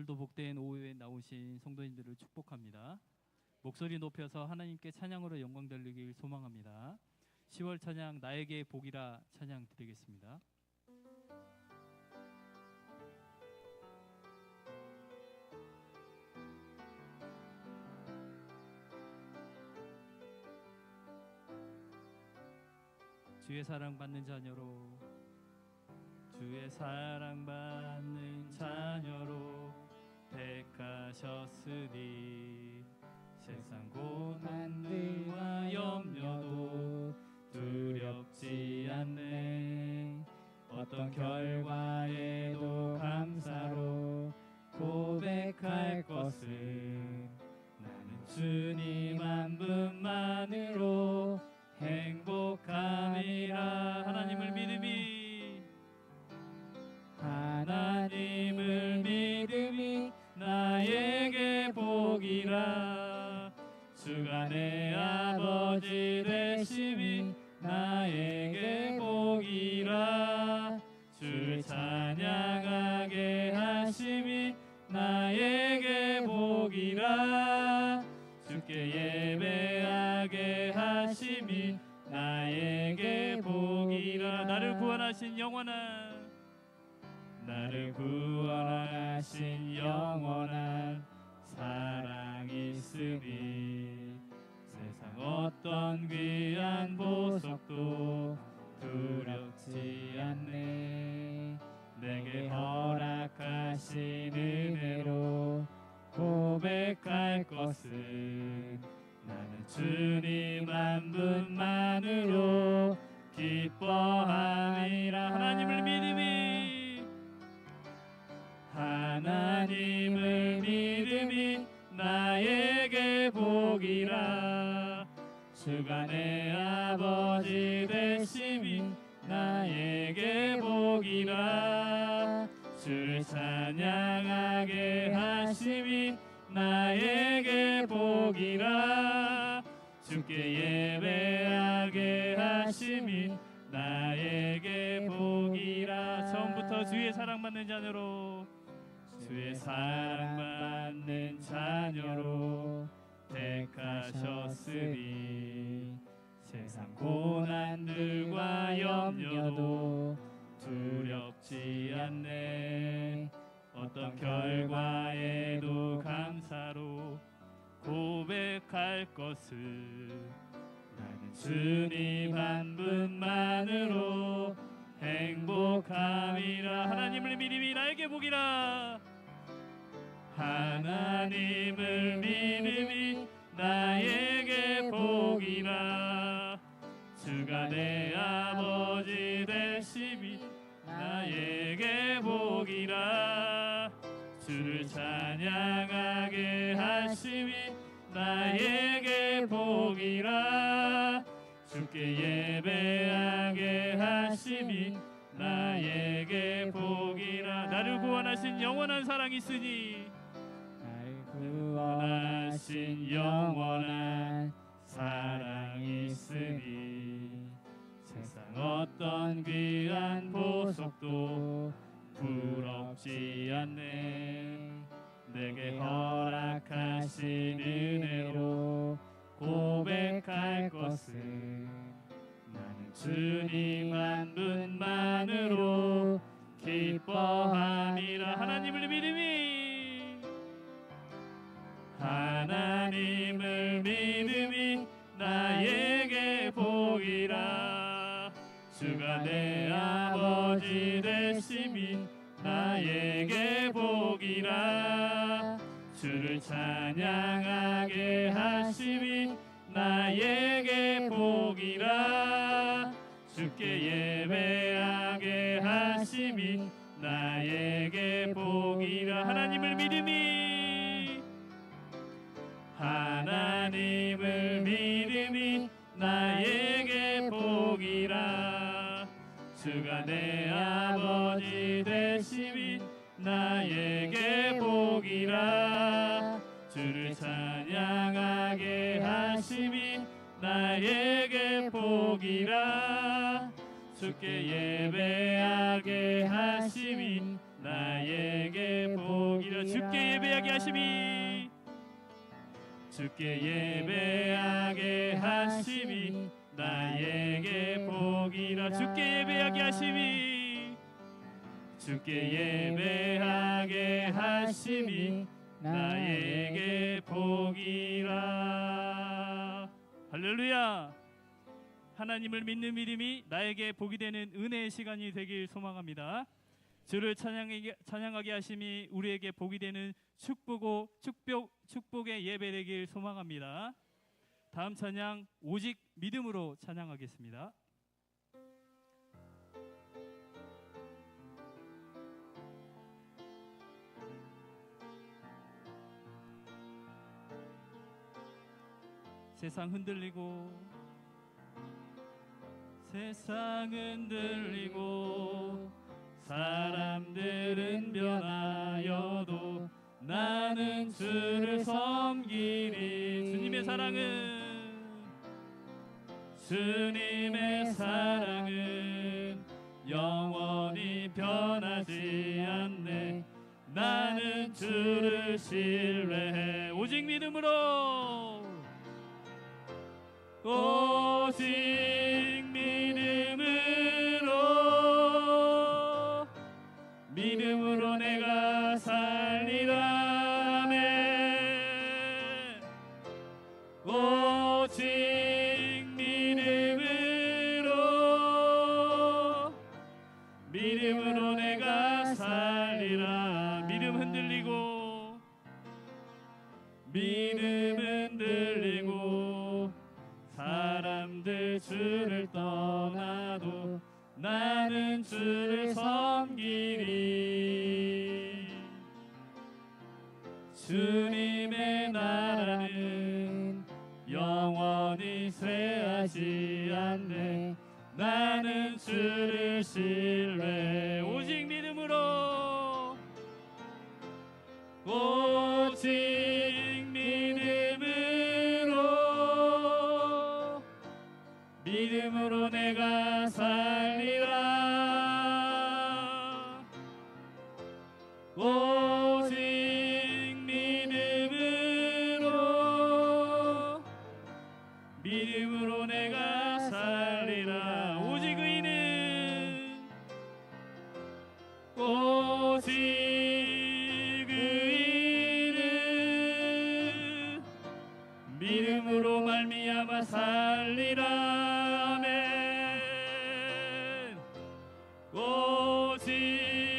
오늘도 복된 오후에 나오신 성도님들을 축복합니다. 목소리 높여서 하나님께 찬양으로 영광 돌리길 소망합니다. 10월 찬양 나에게 복이라 찬양 드리겠습니다. 주의 사랑받는 자녀로 주의 사랑받는 자녀로 택하셨으니 세상 고난들과 염려도 두렵지 않네. 어떤 결과에도 감사로 고백할 것은 나는 주님 한 분만으로 행복함이라. 하나님을 믿음이 나에게 복이라. 주가 내 아버지 되심이 나에게 복이라. 주를 찬양하게 하심이 나에게 복이라. 주께 예배하게 하심이 나에게 복이라. 나를 구원하신 영원한 사랑이 있으니 세상 어떤 귀한 보석도 두렵지 않네. 내게 허락하신 은혜로 고백할 것은 나는 주님 한 분만으로 기뻐함이라. 하나님을 믿음이 나에게 복이라. 주가 내 아버지 되심이 나에게 복이라. 주를 찬양하게 하심이 나에게 복이라. 주께 예배하게 하심이 나에게 복이라. 처음부터 주의 사랑받는 자녀로 택하셨으니 세상 고난들과 염려도 두렵지 않네. 어떤 결과에도 감사로 고백할 것을 나는 주님 한 분만으로 행복함이라. 하나님을 믿음이 나에게 복이라. 하나님을 믿음이 나에게 복이라. 주가 내 아버지 되심이 나에게 복이라. 주를 찬양하게 하심이 나에게 복이라. 주께 예배하게 하심이 나에게 복이라. 나를 구원하신 영원한 사랑이 있으니 세상 어떤 귀한 보석도 부럽지 않네. 내게 허락하신 은혜로 고백할 것은 나는 주님 한 분만으로 기뻐함이라. 하나님을 믿음이 나에게 복이라. 주가 내 아버지 되심이 나에게 복이라. 주를 찬양하게 하심이 나에게 복이라. 주께 예배하게 하심이 나에게 복이라. 하나님을 믿음이 나에게 복이라. 주가 내 아버지 되심이 나에게 복이라. 주를 찬양하게 하심이 나에게 복이라. 주께 예배하게 하심이 나에게 복이라. 주께 예배하게 하심이, 주께 예배하게 하심이 나에게 복이라. 주께 예배하게 하심이, 주께 예배하게 하심이 나에게 복이라. 할렐루야. 하나님을 믿는 믿음이 나에게 복이 되는 은혜의 시간이 되길 소망합니다. 주를 찬양하게 하심이 우리에게 복이 되는 축복의 예배 되길 소망합니다. 다음 찬양 오직 믿음으로 찬양하겠습니다. 세상 흔들리고 사람들은 변하여도 나는 주를 섬기리. 주님의 사랑은 영원히 변하지 않네. 나는 주를 신뢰해. 오직 믿음으로, 오직 믿음으로 내가 살리라. 아멘. 오직 믿음으로 내가 살리라. 믿음 흔들리고 사람들 주를 떠나도 나는 주를 섬기리. 주님의 나라는 영원히 쇠하지 않네. 나는 주를 신뢰. 오직 믿음으로, 오직 믿음으로 내가 살리라. 오직 믿음으로 내가 살리라. 오직 의인은, 오직 의인은 믿음으로 말미암아 살리라. 오직 의인은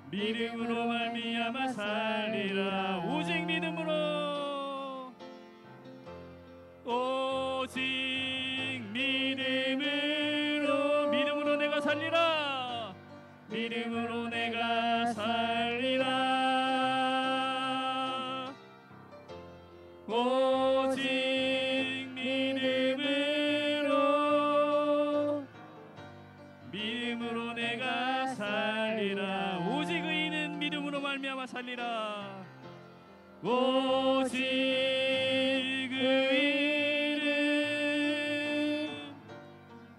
믿음으로 말미암아 살리라. 오직 믿음으로, 오직 믿음으로 내가 살리라. 믿음으로 내가 살리라. 오직 믿음으로 내가 살리라. 오직 의인은 믿음으로 말미암아 살리라. 오직 의인은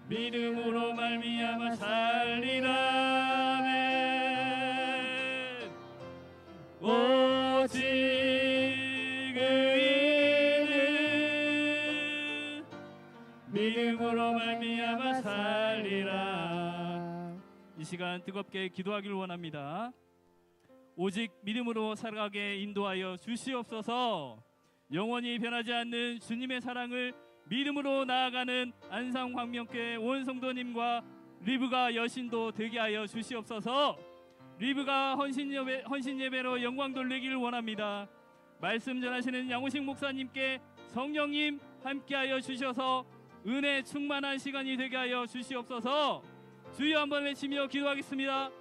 믿음으로 말미암아 살리라. 아멘. 오직 의인은 믿음으로 말미암아 살리라. 이 시간 뜨겁게 기도하기를 원합니다. 오직 믿음으로 살아가게 인도하여 주시옵소서. 영원히 변하지 않는 주님의 사랑을 믿음으로 나아가는 안상광명교회 온 성도님과 리브가 여신도 되게 하여 주시옵소서. 리브가 헌신 예배로 영광 돌리기를 원합니다. 말씀 전하시는 양호식 목사님께 성령님 함께하여 주셔서 은혜 충만한 시간이 되게 하여 주시옵소서. 주여 한번 외치며 기도하겠습니다.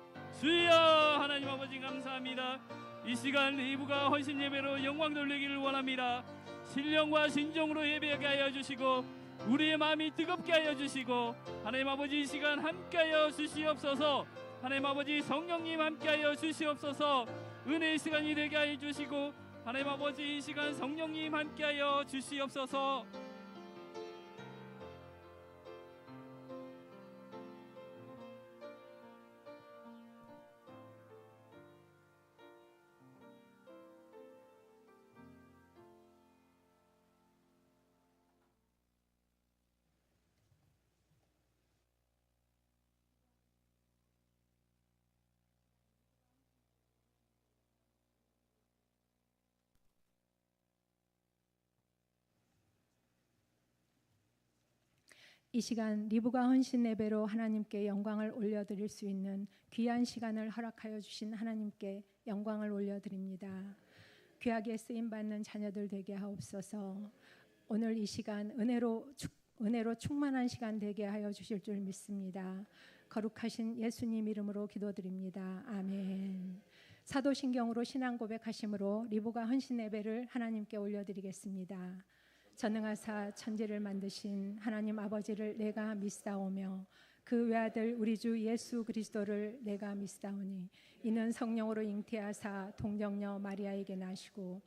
주여. 하나님 아버지 감사합니다. 이 시간 리브가 헌신 예배로 영광 돌리기를 원합니다. 신령과 진정으로 예배하게 하여 주시고 우리의 마음이 뜨겁게 하여 주시고 하나님 아버지 이 시간 함께하여 주시옵소서. 하나님 아버지 성령님 함께하여 주시옵소서. 은혜의 시간이 되게 하여 주시고 하나님 아버지 이 시간 성령님 함께하여 주시옵소서. 이 시간 리브가 헌신 예배로 하나님께 영광을 올려드릴 수 있는 귀한 시간을 허락하여 주신 하나님께 영광을 올려드립니다. 귀하게 쓰임받는 자녀들 되게 하옵소서. 오늘 이 시간 은혜로 충만한 시간 되게 하여 주실 줄 믿습니다. 거룩하신 예수님 이름으로 기도드립니다. 아멘. 사도신경으로 신앙 고백하심으로 리브가 헌신 예배를 하나님께 올려드리겠습니다. 전능하사 천지를 만드신 하나님 아버지를 내가 믿사오며 그 외아들 우리 주 예수 그리스도를 내가 믿사오니 이는 성령으로 잉태하사 동정녀 마리아에게 나시고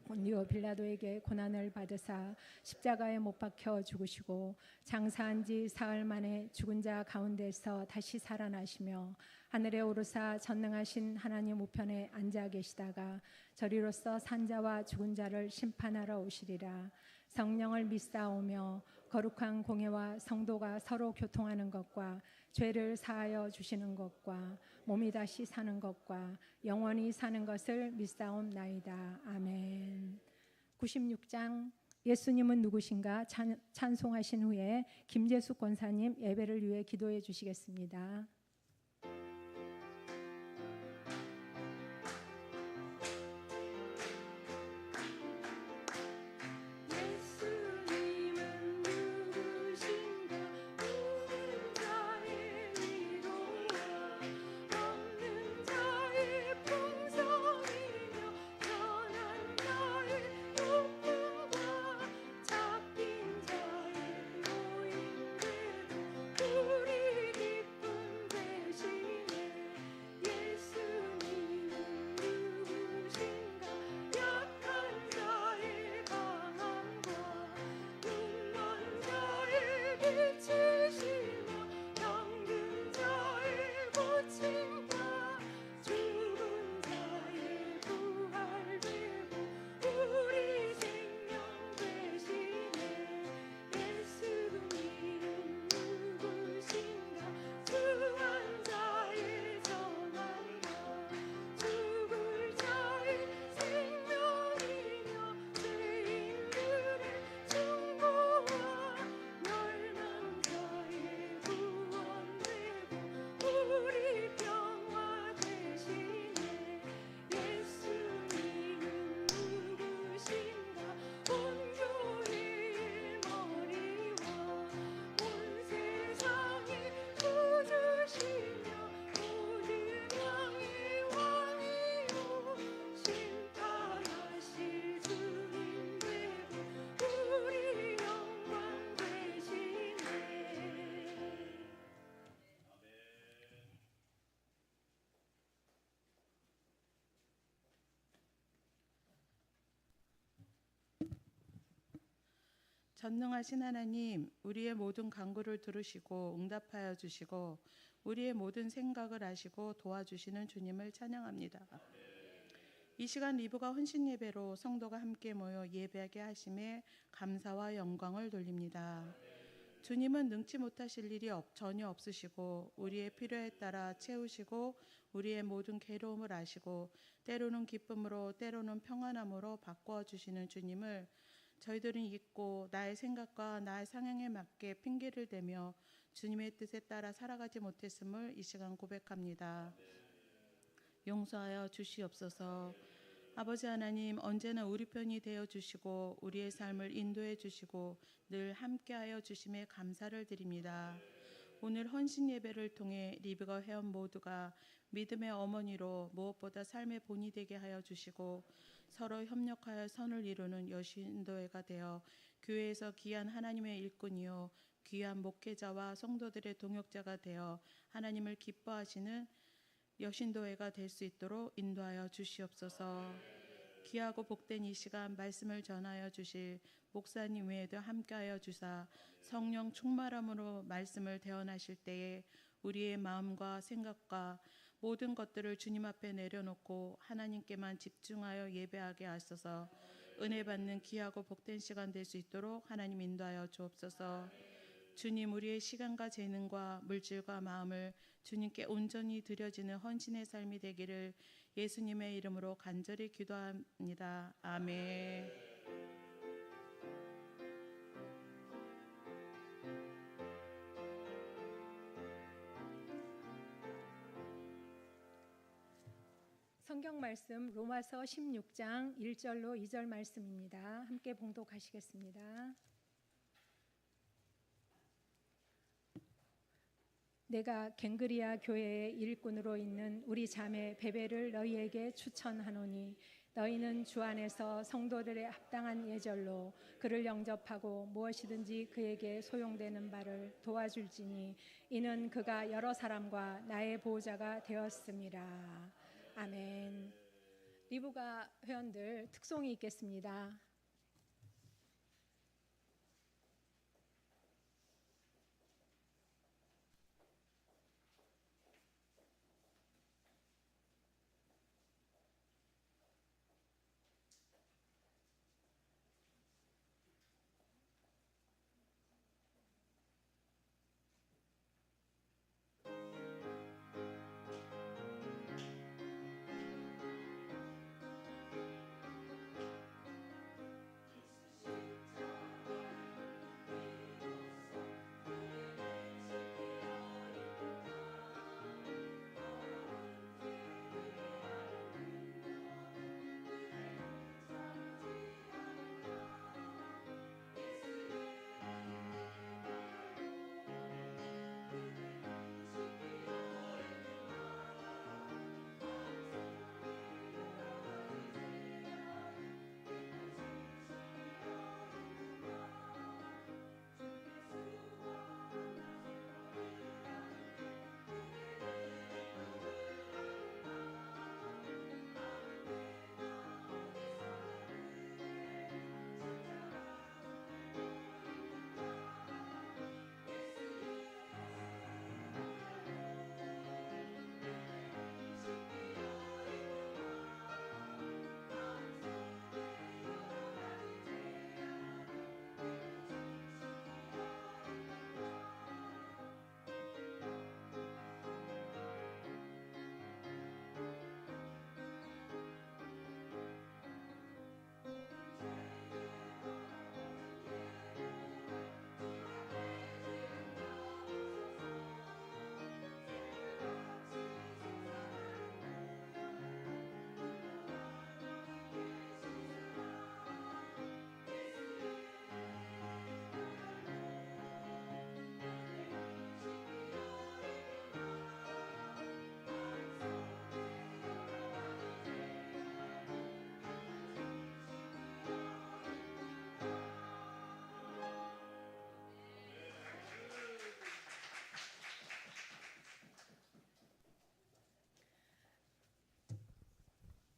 본디오 빌라도에게 고난을 받으사 십자가에 못 박혀 죽으시고 장사한 지 사흘 만에 죽은 자 가운데서 다시 살아나시며 하늘에 오르사 전능하신 하나님 우편에 앉아 계시다가 저리로서 산자와 죽은 자를 심판하러 오시리라. 성령을 믿사오며 거룩한 공예와 성도가 서로 교통하는 것과 죄를 사하여 주시는 것과 몸이 다시 사는 것과 영원히 사는 것을 믿사옵나이다. 아멘. 96장 예수님은 누구신가 찬송하신 후에 김재수 권사님 예배를 위해 기도해 주시겠습니다. 전능하신 하나님, 우리의 모든 간구를 들으시고 응답하여 주시고 우리의 모든 생각을 아시고 도와주시는 주님을 찬양합니다. 이 시간 리브가 헌신 예배로 성도가 함께 모여 예배하게 하심에 감사와 영광을 돌립니다. 주님은 능치 못하실 일이 전혀 없으시고 우리의 필요에 따라 채우시고 우리의 모든 괴로움을 아시고 때로는 기쁨으로 때로는 평안함으로 바꾸어 주시는 주님을 저희들은 잊고 나의 생각과 나의 상황에 맞게 핑계를 대며 주님의 뜻에 따라 살아가지 못했음을 이 시간 고백합니다. 용서하여 주시옵소서. 아버지 하나님, 언제나 우리 편이 되어 주시고 우리의 삶을 인도해 주시고 늘 함께하여 주심에 감사를 드립니다. 오늘 헌신 예배를 통해 리브가 회원 모두가 믿음의 어머니로 무엇보다 삶의 본이 되게 하여 주시고 서로 협력하여 선을 이루는 여신도회가 되어 교회에서 귀한 하나님의 일꾼이요 귀한 목회자와 성도들의 동역자가 되어 하나님을 기뻐하시는 여신도회가 될 수 있도록 인도하여 주시옵소서. 귀하고 복된 이 시간 말씀을 전하여 주실 목사님 외에도 함께하여 주사 성령 충만함으로 말씀을 대언하실 때에 우리의 마음과 생각과 모든 것들을 주님 앞에 내려놓고 하나님께만 집중하여 예배하게 하소서. 은혜 받는 귀하고 복된 시간 될 수 있도록 하나님 인도하여 주옵소서. 주님, 우리의 시간과 재능과 물질과 마음을 주님께 온전히 드려지는 헌신의 삶이 되기를 예수님의 이름으로 간절히 기도합니다. 아멘. 성경 말씀 로마서 16장 1절로 2절 말씀입니다. 함께 봉독하시겠습니다. 내가 갱그리아 교회의 일꾼으로 있는 우리 자매 베베를 너희에게 추천하노니 너희는 주 안에서 성도들의 합당한 예절로 그를 영접하고 무엇이든지 그에게 소용되는 바를 도와줄지니 이는 그가 여러 사람과 나의 보호자가 되었음이라. 아멘. 리브가 회원들 특송이 있겠습니다.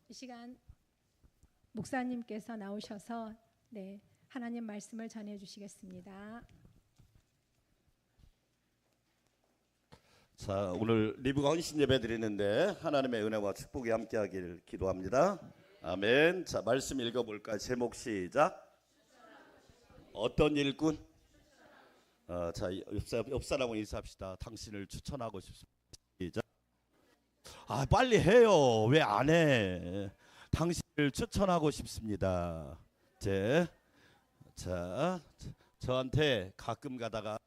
이 시간 목사님께서 나오셔서 하나님 말씀을 전해 주시겠습니다. 자, 오늘 리브가 헌신 예배 드리는데 하나님의 은혜와 축복이 함께하길 기도합니다. 아멘. 자, 말씀 읽어볼까요? 제목 시작. 어떤 일꾼? 자, 옆 사람하고 인사합시다. 당신을 추천하고 싶습니다. 시작. 아, 빨리 해요. 왜 안 해? 당신을 추천하고 싶습니다. 자, 저한테 가끔 가다가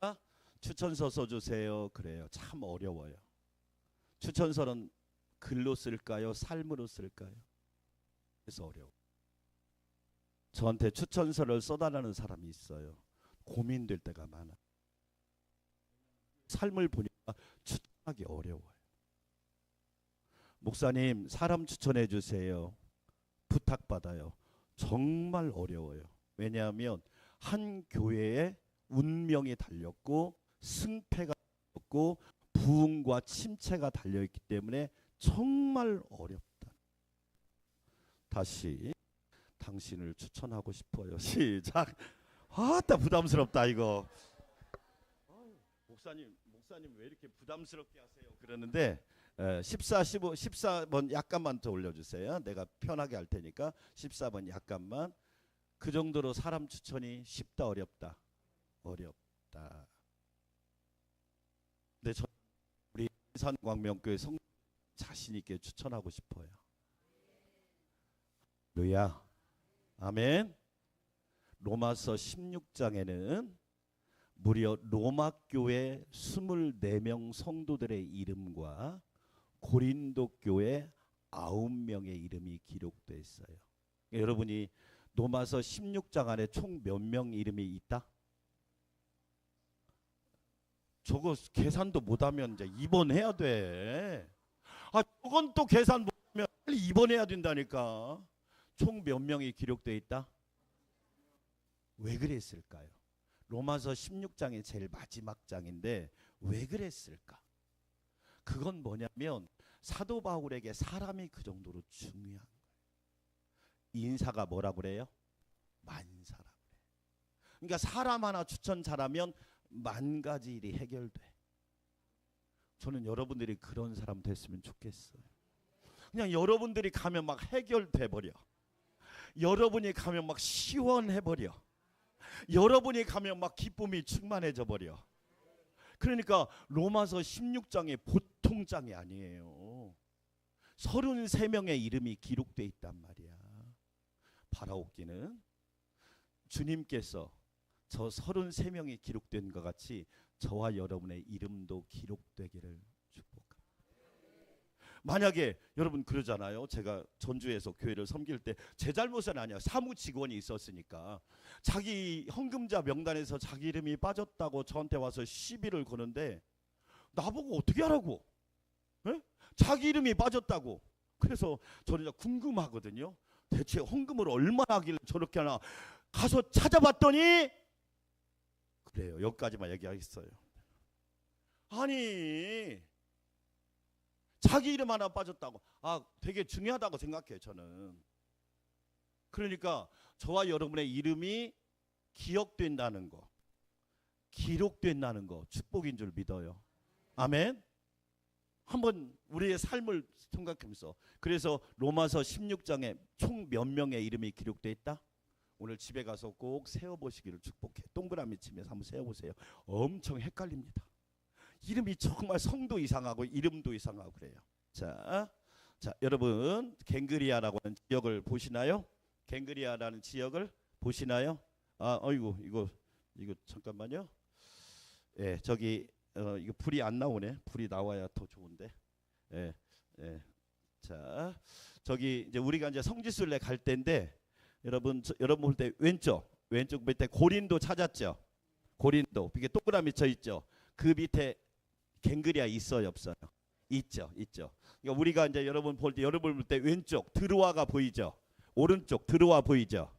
추천서 써주세요. 그래요. 참 어려워요. 추천서는 글로 쓸까요? 삶으로 쓸까요? 그래서 어려워. 저한테 추천서를 써달라는 사람이 있어요. 고민될 때가 많아. 삶을 보니까 추천하기 어려워요. 목사님, 사람 추천해 주세요. 부탁받아요. 정말 어려워요. 왜냐하면 한 교회에 운명이 달렸고 승패가 달렸고 부흥과 침체가 달려있기 때문에 정말 어렵다. 다시 당신을 추천하고 싶어요. 시작. 아따 부담스럽다 이거. 목사님 왜 이렇게 부담스럽게 하세요? 그러는데 14번 약간만 더 올려주세요. 내가 편하게 할 테니까 14번 약간만. 그 정도로 사람 추천이 쉽다 어렵다? 어렵다. 근데 저 우리 인산광명교회 성 자신 있게 추천하고 싶어요. 할렐루야. 아멘. 로마서 16장에는 무려 로마 교회 24명 성도들의 이름과 고린도 교회 9명의 이름이 기록되어 있어요. 여러분이 로마서 16장 안에 총 몇 명 이름이 있다? 저거 계산도 못하면 이제 입원해야 돼. 저건 또 계산 못하면 빨리 입원해야 된다니까. 총 몇 명이 기록되어 있다? 왜 그랬을까요? 로마서 16장이 제일 마지막 장인데 왜 그랬을까? 그건 뭐냐면 사도 바울에게 사람이 그 정도로 중요한 거예요. 인사가 뭐라고 그래요? 만사라고 그래요. 그러니까 사람 하나 추천 잘하면 만 가지 일이 해결돼. 저는 여러분들이 그런 사람 됐으면 좋겠어요. 그냥 여러분들이 가면 막 해결돼 버려. 여러분이 가면 막 시원해 버려. 여러분이 가면 막 기쁨이 충만해져 버려. 그러니까 로마서 16장이 보통 장이 아니에요. 33명의 이름이 기록되어 있단 말이야. 바라옵기는 주님께서 저 33명이 기록된 것 같이 저와 여러분의 이름도 기록되기를 축복합니다. 만약에 여러분 그러잖아요. 제가 전주에서 교회를 섬길 때 제 잘못은 아니야. 사무 직원이 있었으니까 자기 헌금자 명단에서 자기 이름이 빠졌다고 저한테 와서 시비를 거는데 나보고 어떻게 하라고? 에? 자기 이름이 빠졌다고. 그래서 저는 궁금하거든요. 대체 헌금을 얼마나 하길래 저렇게 하나. 가서 찾아봤더니 그래요. 여기까지만 얘기하겠어요. 아니 자기 이름 하나 빠졌다고. 되게 중요하다고 생각해요. 저는. 그러니까 저와 여러분의 이름이 기억된다는 거, 기록된다는 거 축복인 줄 믿어요. 아멘. 한번 우리의 삶을 생각하면서, 그래서 로마서 16장에 총 몇 명의 이름이 기록되어 있다? 오늘 집에 가서 꼭 세어보시기를 축복해. 동그라미 치면서 한번 세어보세요. 엄청 헷갈립니다. 이름이 정말 성도 이상하고 이름도 이상하고 그래요. 자, 여러분 갱그리아라고 하는 지역을 보시나요? 갱그리아라는 지역을 보시나요? 어이구 이거 잠깐만요. 예, 저기 이거 불이 안 나오네. 불이 나와야 더 좋은데. 예. 자, 저기 이제 우리가 이제 성지순례 갈 때인데 여러분 볼 때 왼쪽 밑에 고린도 찾았죠? 고린도 이게 동그라미 쳐 있죠? 그 밑에 갱그리아 있어요, 없어요? 있죠. 그러니까 우리가 이제 여러분 볼 때 왼쪽 드로아가 보이죠? 오른쪽 드로아 보이죠?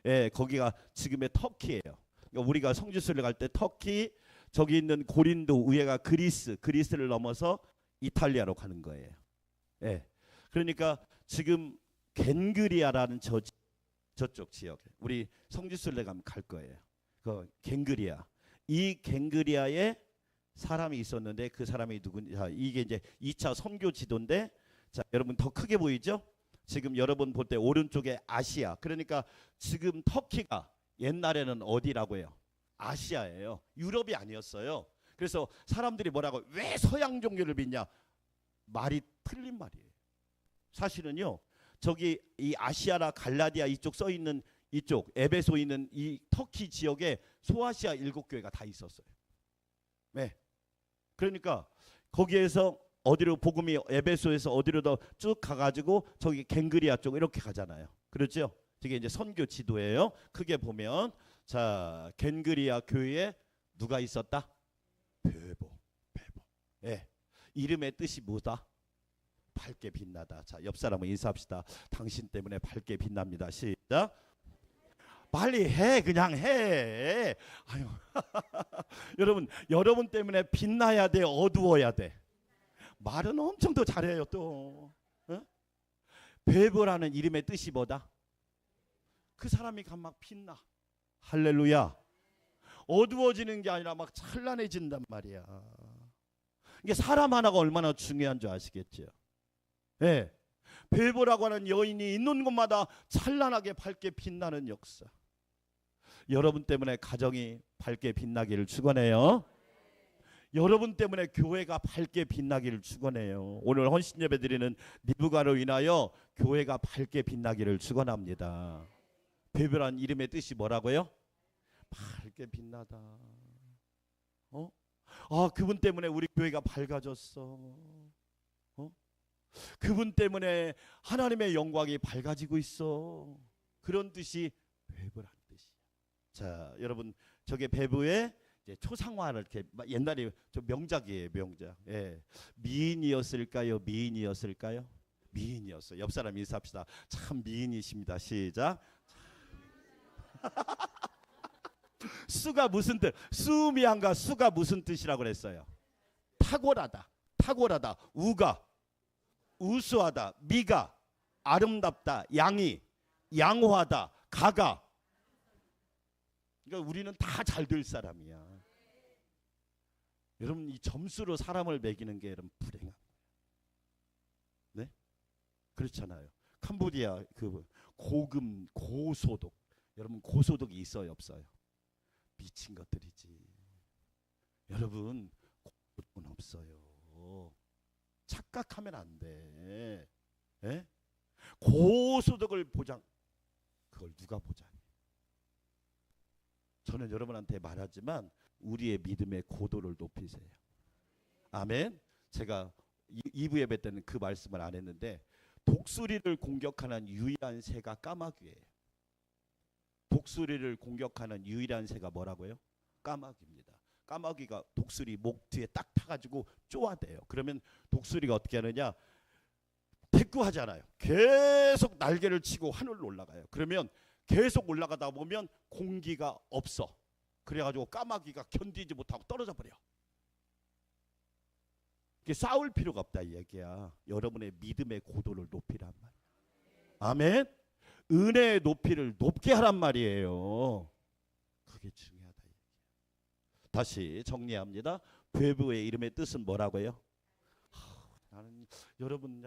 예, 거기가 지금의 터키예요. 그러니까 우리가 성지순례 갈 때 터키, 저기 있는 고린도, 위에가 그리스를 넘어서 이탈리아로 가는 거예요. 예, 그러니까 지금 갱그리아라는 저쪽 지역에 우리 성지순례 가면 갈 거예요. 그 갱그리아, 이 갱그리아에 사람이 있었는데 그 사람이 누구냐? 이게 이제 2차 선교 지도인데, 자 여러분 더 크게 보이죠? 지금 여러분 볼 때 오른쪽에 아시아, 그러니까 지금 터키가 옛날에는 어디라고 해요? 아시아예요. 유럽이 아니었어요. 그래서 사람들이 뭐라고, 왜 서양 종교를 믿냐? 말이 틀린 말이에요. 사실은요, 저기 이 아시아나 갈라디아 이쪽 써 있는 이쪽 에베소 있는 이 터키 지역에 소아시아 7교회가 다 있었어요. 네. 그러니까 거기에서 어디로 복음이 에베소에서 어디로 더 쭉 가가지고 저기 갱그리아 쪽 이렇게 가잖아요. 그렇죠? 저게 이제 선교 지도예요. 크게 보면 자 갱그리아 교회에 누가 있었다? 베보. 예. 이름의 뜻이 뭐다? 밝게 빛나다. 자, 옆 사람은 인사합시다. 당신 때문에 밝게 빛납니다. 시작. 빨리 해. 그냥 해. 아유. 여러분 때문에 빛나야 돼, 어두워야 돼? 말은 엄청 더 잘해요 또. 어? 베보라는 이름의 뜻이 뭐다? 그 사람이 가면 막 빛나. 할렐루야. 어두워지는 게 아니라 막 찬란해진단 말이야. 이게 사람 하나가 얼마나 중요한 줄 아시겠죠? 예. 베보라고 하는 여인이 있는 곳마다 찬란하게 밝게 빛나는 역사. 여러분 때문에 가정이 밝게 빛나기를 축원해요. 여러분 때문에 교회가 밝게 빛나기를 축원해요. 오늘 헌신 예배 드리는 리브가로 인하여 교회가 밝게 빛나기를 축원합니다. 베보라는 이름의 뜻이 뭐라고요? 밝게 빛나다. 그분 때문에 우리 교회가 밝아졌어. 그분 때문에 하나님의 영광이 밝아지고 있어. 그런 뜻이 배부란 뜻이야. 자, 여러분 저게 배부의 이제 초상화를 이렇게 옛날에 좀 명작이에요, 명작. 예. 미인이었을까요? 미인이었을까요? 미인이었어. 옆 사람 인사합시다. 참 미인이십니다. 시작. 수가 무슨 뜻? 수미한가 수가 무슨 뜻이라고 그랬어요? 탁월하다. 탁월하다. 우가 우수하다. 미가 아름답다. 양이 양호하다. 가가. 그러니까 우리는 다 잘 될 사람이야. 여러분 이 점수로 사람을 매기는 게 여러분 불행한 거예요. 네? 그렇잖아요. 캄보디아 그 고금 고소득. 여러분 고소득이 있어요, 없어요? 미친 것들이지. 여러분 고소득은 없어요. 착각하면 안 돼. 예? 고소득을 보장. 그걸 누가 보장해? 저는 여러분한테 말하지만 우리의 믿음의 고도를 높이세요. 아멘. 제가 2부 예배 때는 그 말씀을 안 했는데 독수리를 공격하는 유일한 새가 까마귀예요. 독수리를 공격하는 유일한 새가 뭐라고요? 까마귀입니다. 까마귀가 독수리 목 뒤에 딱 타가지고 쪼아대요. 그러면 독수리가 어떻게 하느냐? 대꾸하잖아요. 계속 날개를 치고 하늘로 올라가요. 그러면 계속 올라가다 보면 공기가 없어. 그래가지고 까마귀가 견디지 못하고 떨어져 버려. 싸울 필요가 없다 이 얘기야. 여러분의 믿음의 고도를 높이란 말이야. 아멘. 은혜의 높이를 높게 하란 말이에요. 그게 중요하다. 다시 정리합니다. 배부의 이름의 뜻은 뭐라고요? 나는 여러분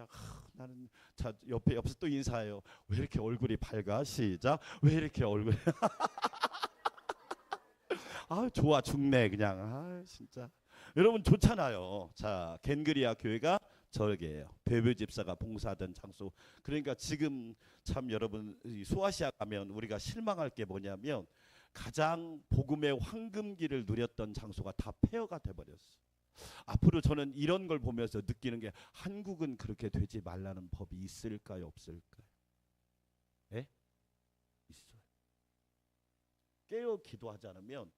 나는 자 옆에서 또 인사해요. 왜 이렇게 얼굴이 밝아? 시작. 왜 이렇게 얼굴? 아 좋아 죽네 그냥. 아 진짜 여러분 좋잖아요. 자 겐그리아 교회가 저게예요. 배부 집사가 봉사하던 장소. 그러니까 지금 참 여러분 소아시아 가면 우리가 실망할 게 뭐냐면 가장 복음의 황금기를 누렸던 장소가 다 폐허가 돼버렸어. 앞으로 저는 이런 걸 보면서 느끼는 게 한국은 그렇게 되지 말라는 법이 있을까요, 없을까요? 예? 있어요. 깨어 기도하지 않으면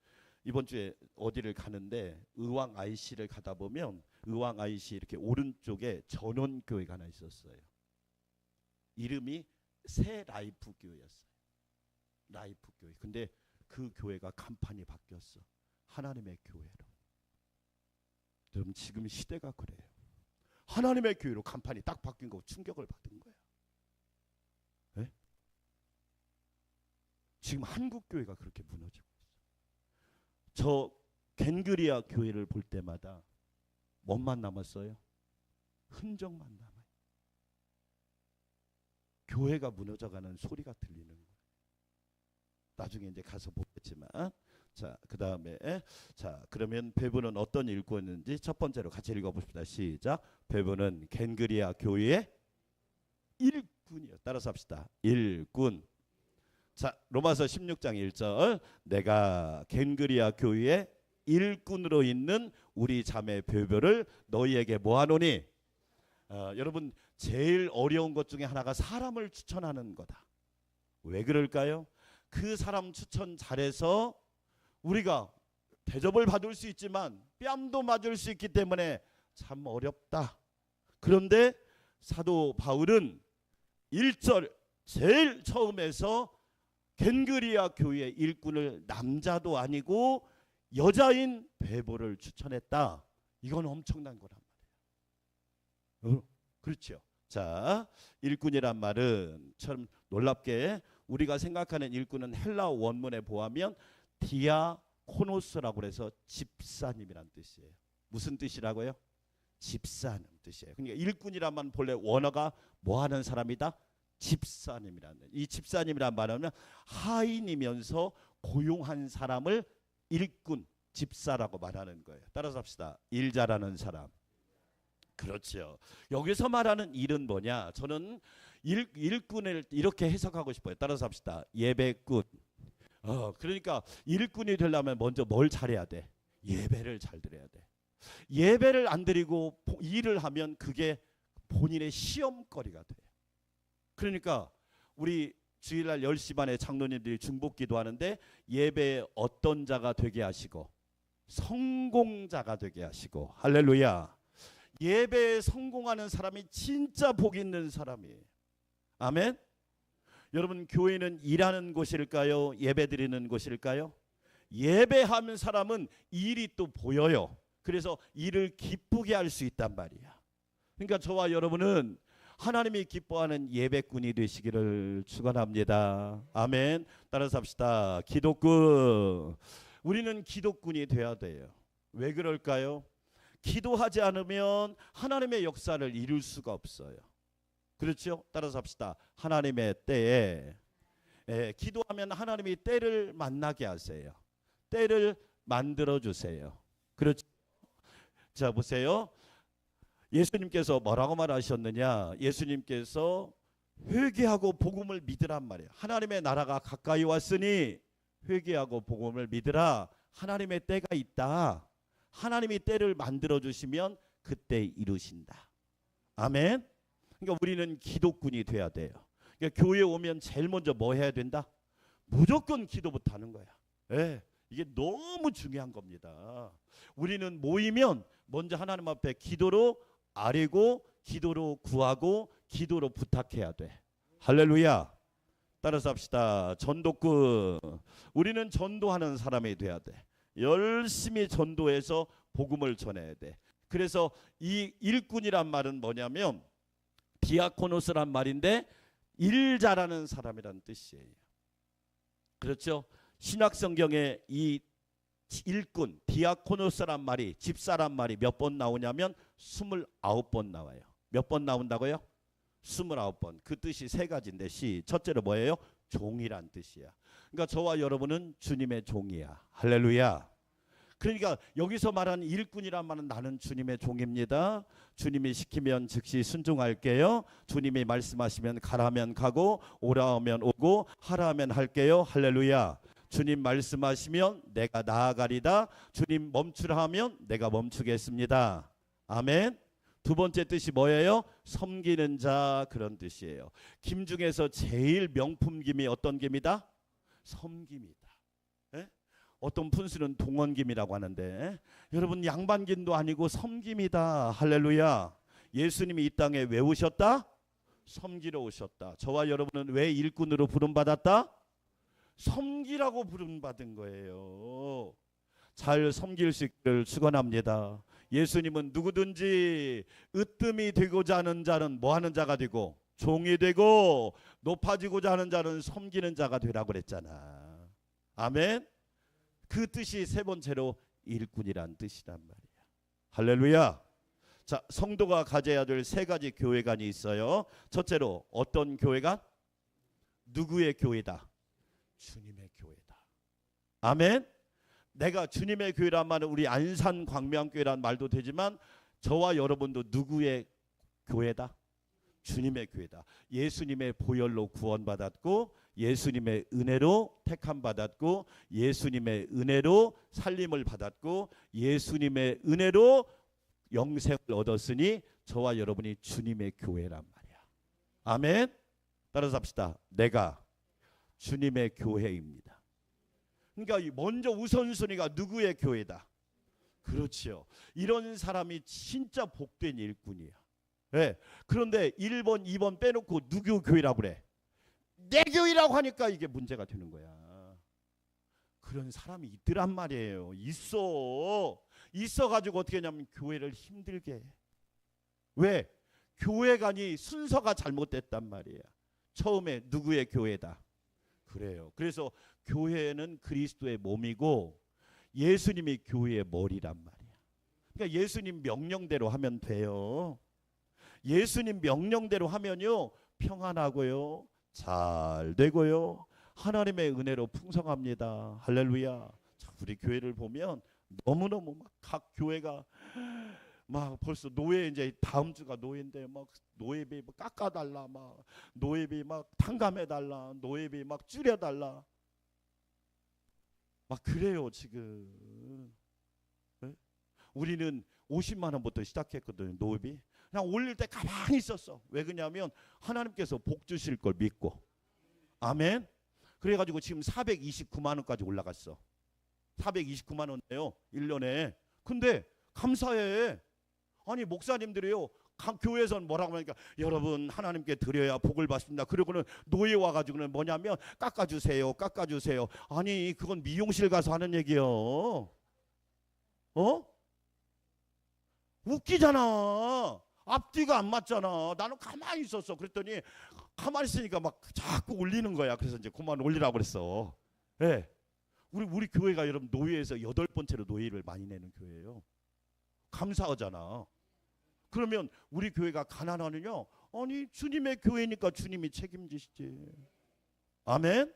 이번 주에 어디를 가는데 의왕 IC를 가다 보면 의왕 IC 이렇게 오른쪽에 전원교회가 하나 있었어요. 이름이 새 라이프 교회였어요. 라이프 교회. 근데 그 교회가 간판이 바뀌었어. 하나님의 교회로. 여러분 지금 시대가 그래요. 하나님의 교회로 간판이 딱 바뀐 거 충격을 받은 거야. 네? 지금 한국 교회가 그렇게 무너지고 있어. 저 겐그리아 교회를 볼 때마다 뭐만 남았어요? 흔적만 남아요. 교회가 무너져가는 소리가 들리는 거예요. 나중에 이제 가서 보겠지만. 자, 그 다음에 자 그러면 배부는 어떤 일꾼인지 첫 번째로 같이 읽어봅시다. 시작. 배부는 겐그리아 교회의 일꾼이요. 따라서 합시다. 일꾼. 자 로마서 16장 1절. 내가 겐그리아 교회의 일꾼으로 있는 우리 자매 배부를 너희에게 뭐하노니. 여러분 제일 어려운 것 중에 하나가 사람을 추천하는 거다. 왜 그럴까요? 그 사람 추천 잘해서 우리가 대접을 받을 수 있지만 뺨도 맞을 수 있기 때문에 참 어렵다. 그런데 사도 바울은 1절 제일 처음에서 겐그리아 교회의 일꾼을 남자도 아니고 여자인 배부를 추천했다. 이건 엄청난 거란 말이에요. 그렇죠. 자, 일꾼이란 말은 참 놀랍게 우리가 생각하는 일꾼은 헬라어 원문에 보면 디아코노스라고 해서 집사님이란 뜻이에요. 무슨 뜻이라고요? 집사님 뜻이에요. 그러니까 일꾼이란 말 본래 원어가 뭐 하는 사람이다? 집사님이라는. 이 집사님이란 말은 하인이면서 고용한 사람을 일꾼, 집사라고 말하는 거예요. 따라서 합시다. 일 잘하는 사람. 그렇죠. 여기서 말하는 일은 뭐냐? 저는 일꾼을 이렇게 해석하고 싶어요. 따라서 합시다. 예배꾼. 그러니까 일꾼이 되려면 먼저 뭘 잘해야 돼? 예배를 잘 드려야 돼. 예배를 안 드리고 일을 하면 그게 본인의 시험거리가 돼요. 그러니까 우리 주일날 10시 반에 장로님들이 중복 기도하는데 예배에 어떤 자가 되게 하시고 성공자가 되게 하시고, 할렐루야. 예배에 성공하는 사람이 진짜 복 있는 사람이에요. 아멘. 여러분, 교회는 일하는 곳일까요? 예배드리는 곳일까요? 예배하는 사람은 일이 또 보여요. 그래서 일을 기쁘게 할 수 있단 말이야. 그러니까 저와 여러분은 하나님이 기뻐하는 예배꾼이 되시기를 축원합니다. 아멘. 따라서 합시다. 기도꾼. 우리는 기도꾼이 돼야 돼요. 왜 그럴까요? 기도하지 않으면 하나님의 역사를 이룰 수가 없어요. 그렇죠? 따라서 합시다. 하나님의 때에 기도하면 하나님이 때를 만나게 하세요. 때를 만들어 주세요. 그렇죠? 자, 보세요. 예수님께서 뭐라고 말하셨느냐? 예수님께서 회개하고 복음을 믿으란 말이에요. 하나님의 나라가 가까이 왔으니 회개하고 복음을 믿으라. 하나님의 때가 있다. 하나님이 때를 만들어 주시면 그때 이루신다. 아멘. 그러니까 우리는 기도꾼이 돼야 돼요. 그러니까 교회에 오면 제일 먼저 뭐 해야 된다? 무조건 기도부터 하는 거야. 예, 이게 너무 중요한 겁니다. 우리는 모이면 먼저 하나님 앞에 기도로 아뢰고, 기도로 구하고, 기도로 부탁해야 돼. 할렐루야. 따라서 합시다. 전도꾼. 우리는 전도하는 사람이 돼야 돼. 열심히 전도해서 복음을 전해야 돼. 그래서 이 일꾼이란 말은 뭐냐면 디아코노스란 말인데 일 잘하는 사람이란 뜻이에요. 그렇죠? 신약 성경에 이 일꾼, 디아코노스란 말이, 집사란 말이 몇 번 나오냐면 29번 나와요. 몇 번 나온다고요? 29번. 그 뜻이 세 가지인데 첫째로 뭐예요? 종이란 뜻이야. 그러니까 저와 여러분은 주님의 종이야. 할렐루야. 그러니까 여기서 말하는 일꾼이란 말은 나는 주님의 종입니다. 주님이 시키면 즉시 순종할게요. 주님이 말씀하시면 가라면 가고, 오라 하면 오고, 하라 하면 할게요. 할렐루야. 주님 말씀하시면 내가 나아가리다. 주님 멈추라 하면 내가 멈추겠습니다. 아멘. 두 번째 뜻이 뭐예요? 섬기는 자, 그런 뜻이에요. 김 중에서 제일 명품 김이 어떤 김이다? 섬김이다. 에? 어떤 분수는 동원김이라고 하는데, 여러분 양반김도 아니고 섬김이다. 할렐루야. 예수님이 이 땅에 왜 오셨다? 섬기러 오셨다. 저와 여러분은 왜 일꾼으로 부름받았다? 섬기라고 부름받은 거예요. 잘 섬길 수 있기를 축원합니다. 예수님은 누구든지 으뜸이 되고자 하는 자는 뭐 하는 자가 되고, 종이 되고, 높아지고자 하는 자는 섬기는 자가 되라고 그랬잖아. 아멘. 그 뜻이 세 번째로 일꾼이란 뜻이란 말이야. 할렐루야. 자, 성도가 가져야 될 세 가지 교회관이 있어요. 첫째로 어떤 교회관? 누구의 교회다? 주님의 교회다. 아멘. 내가 주님의 교회란 말은 우리 안산 광명교회란 말도 되지만 저와 여러분도 누구의 교회다? 주님의 교회다. 예수님의 보혈로 구원받았고, 예수님의 은혜로 택함 받았고, 예수님의 은혜로 살림을 받았고, 예수님의 은혜로 영생을 얻었으니 저와 여러분이 주님의 교회란 말이야. 아멘. 따라서 합시다. 내가 주님의 교회입니다. 그러니까 먼저 우선순위가 누구의 교회다? 그렇죠. 이런 사람이 진짜 복된 일꾼이야. 네. 그런데 1번, 2번 빼놓고 누구 교회라고 그래? 내 교회라고 하니까 이게 문제가 되는 거야. 그런 사람이 있더란 말이에요. 있어가지고 어떻게 하냐면 교회를 힘들게 해. 왜? 교회관이 순서가 잘못됐단 말이야. 처음에 누구의 교회다? 그래요. 그래서 교회는 그리스도의 몸이고 예수님이 교회의 머리란 말이야. 그러니까 예수님 명령대로 하면 돼요. 예수님 명령대로 하면요 평안하고요, 잘 되고요, 하나님의 은혜로 풍성합니다. 할렐루야. 자, 우리 교회를 보면 너무너무 막 각 교회가 막 벌써 노예, 이제 다음 주가 노예인데 막 노예비 막 깎아달라, 막 노예비 막 탕감해달라, 노예비 막 줄여달라, 막 그래요 지금. 네? 우리는 50만 원부터 시작했거든요. 노예비 그냥 올릴 때 가만히 있었어. 왜 그러냐면 하나님께서 복 주실 걸 믿고. 아멘. 그래가지고 지금 429만 원까지 올라갔어. 429만 원이에요 1년에. 근데 감사해. 아니 목사님들이요 교회에서는 뭐라고 하니까 여러분 하나님께 드려야 복을 받습니다. 그리고는 노예 와가지고는 뭐냐면 깎아주세요 깎아주세요. 아니 그건 미용실 가서 하는 얘기요. 웃기잖아. 앞뒤가 안 맞잖아. 나는 가만히 있었어. 그랬더니 가만히 있으니까 막 자꾸 올리는 거야. 그래서 이제 그만 올리라고 그랬어. 네. 우리 교회가 여러분 노예에서 8번째로 노예를 많이 내는 교회예요. 감사하잖아. 그러면 우리 교회가 가난하느냐? 아니 주님의 교회니까 주님이 책임지시지. 아멘.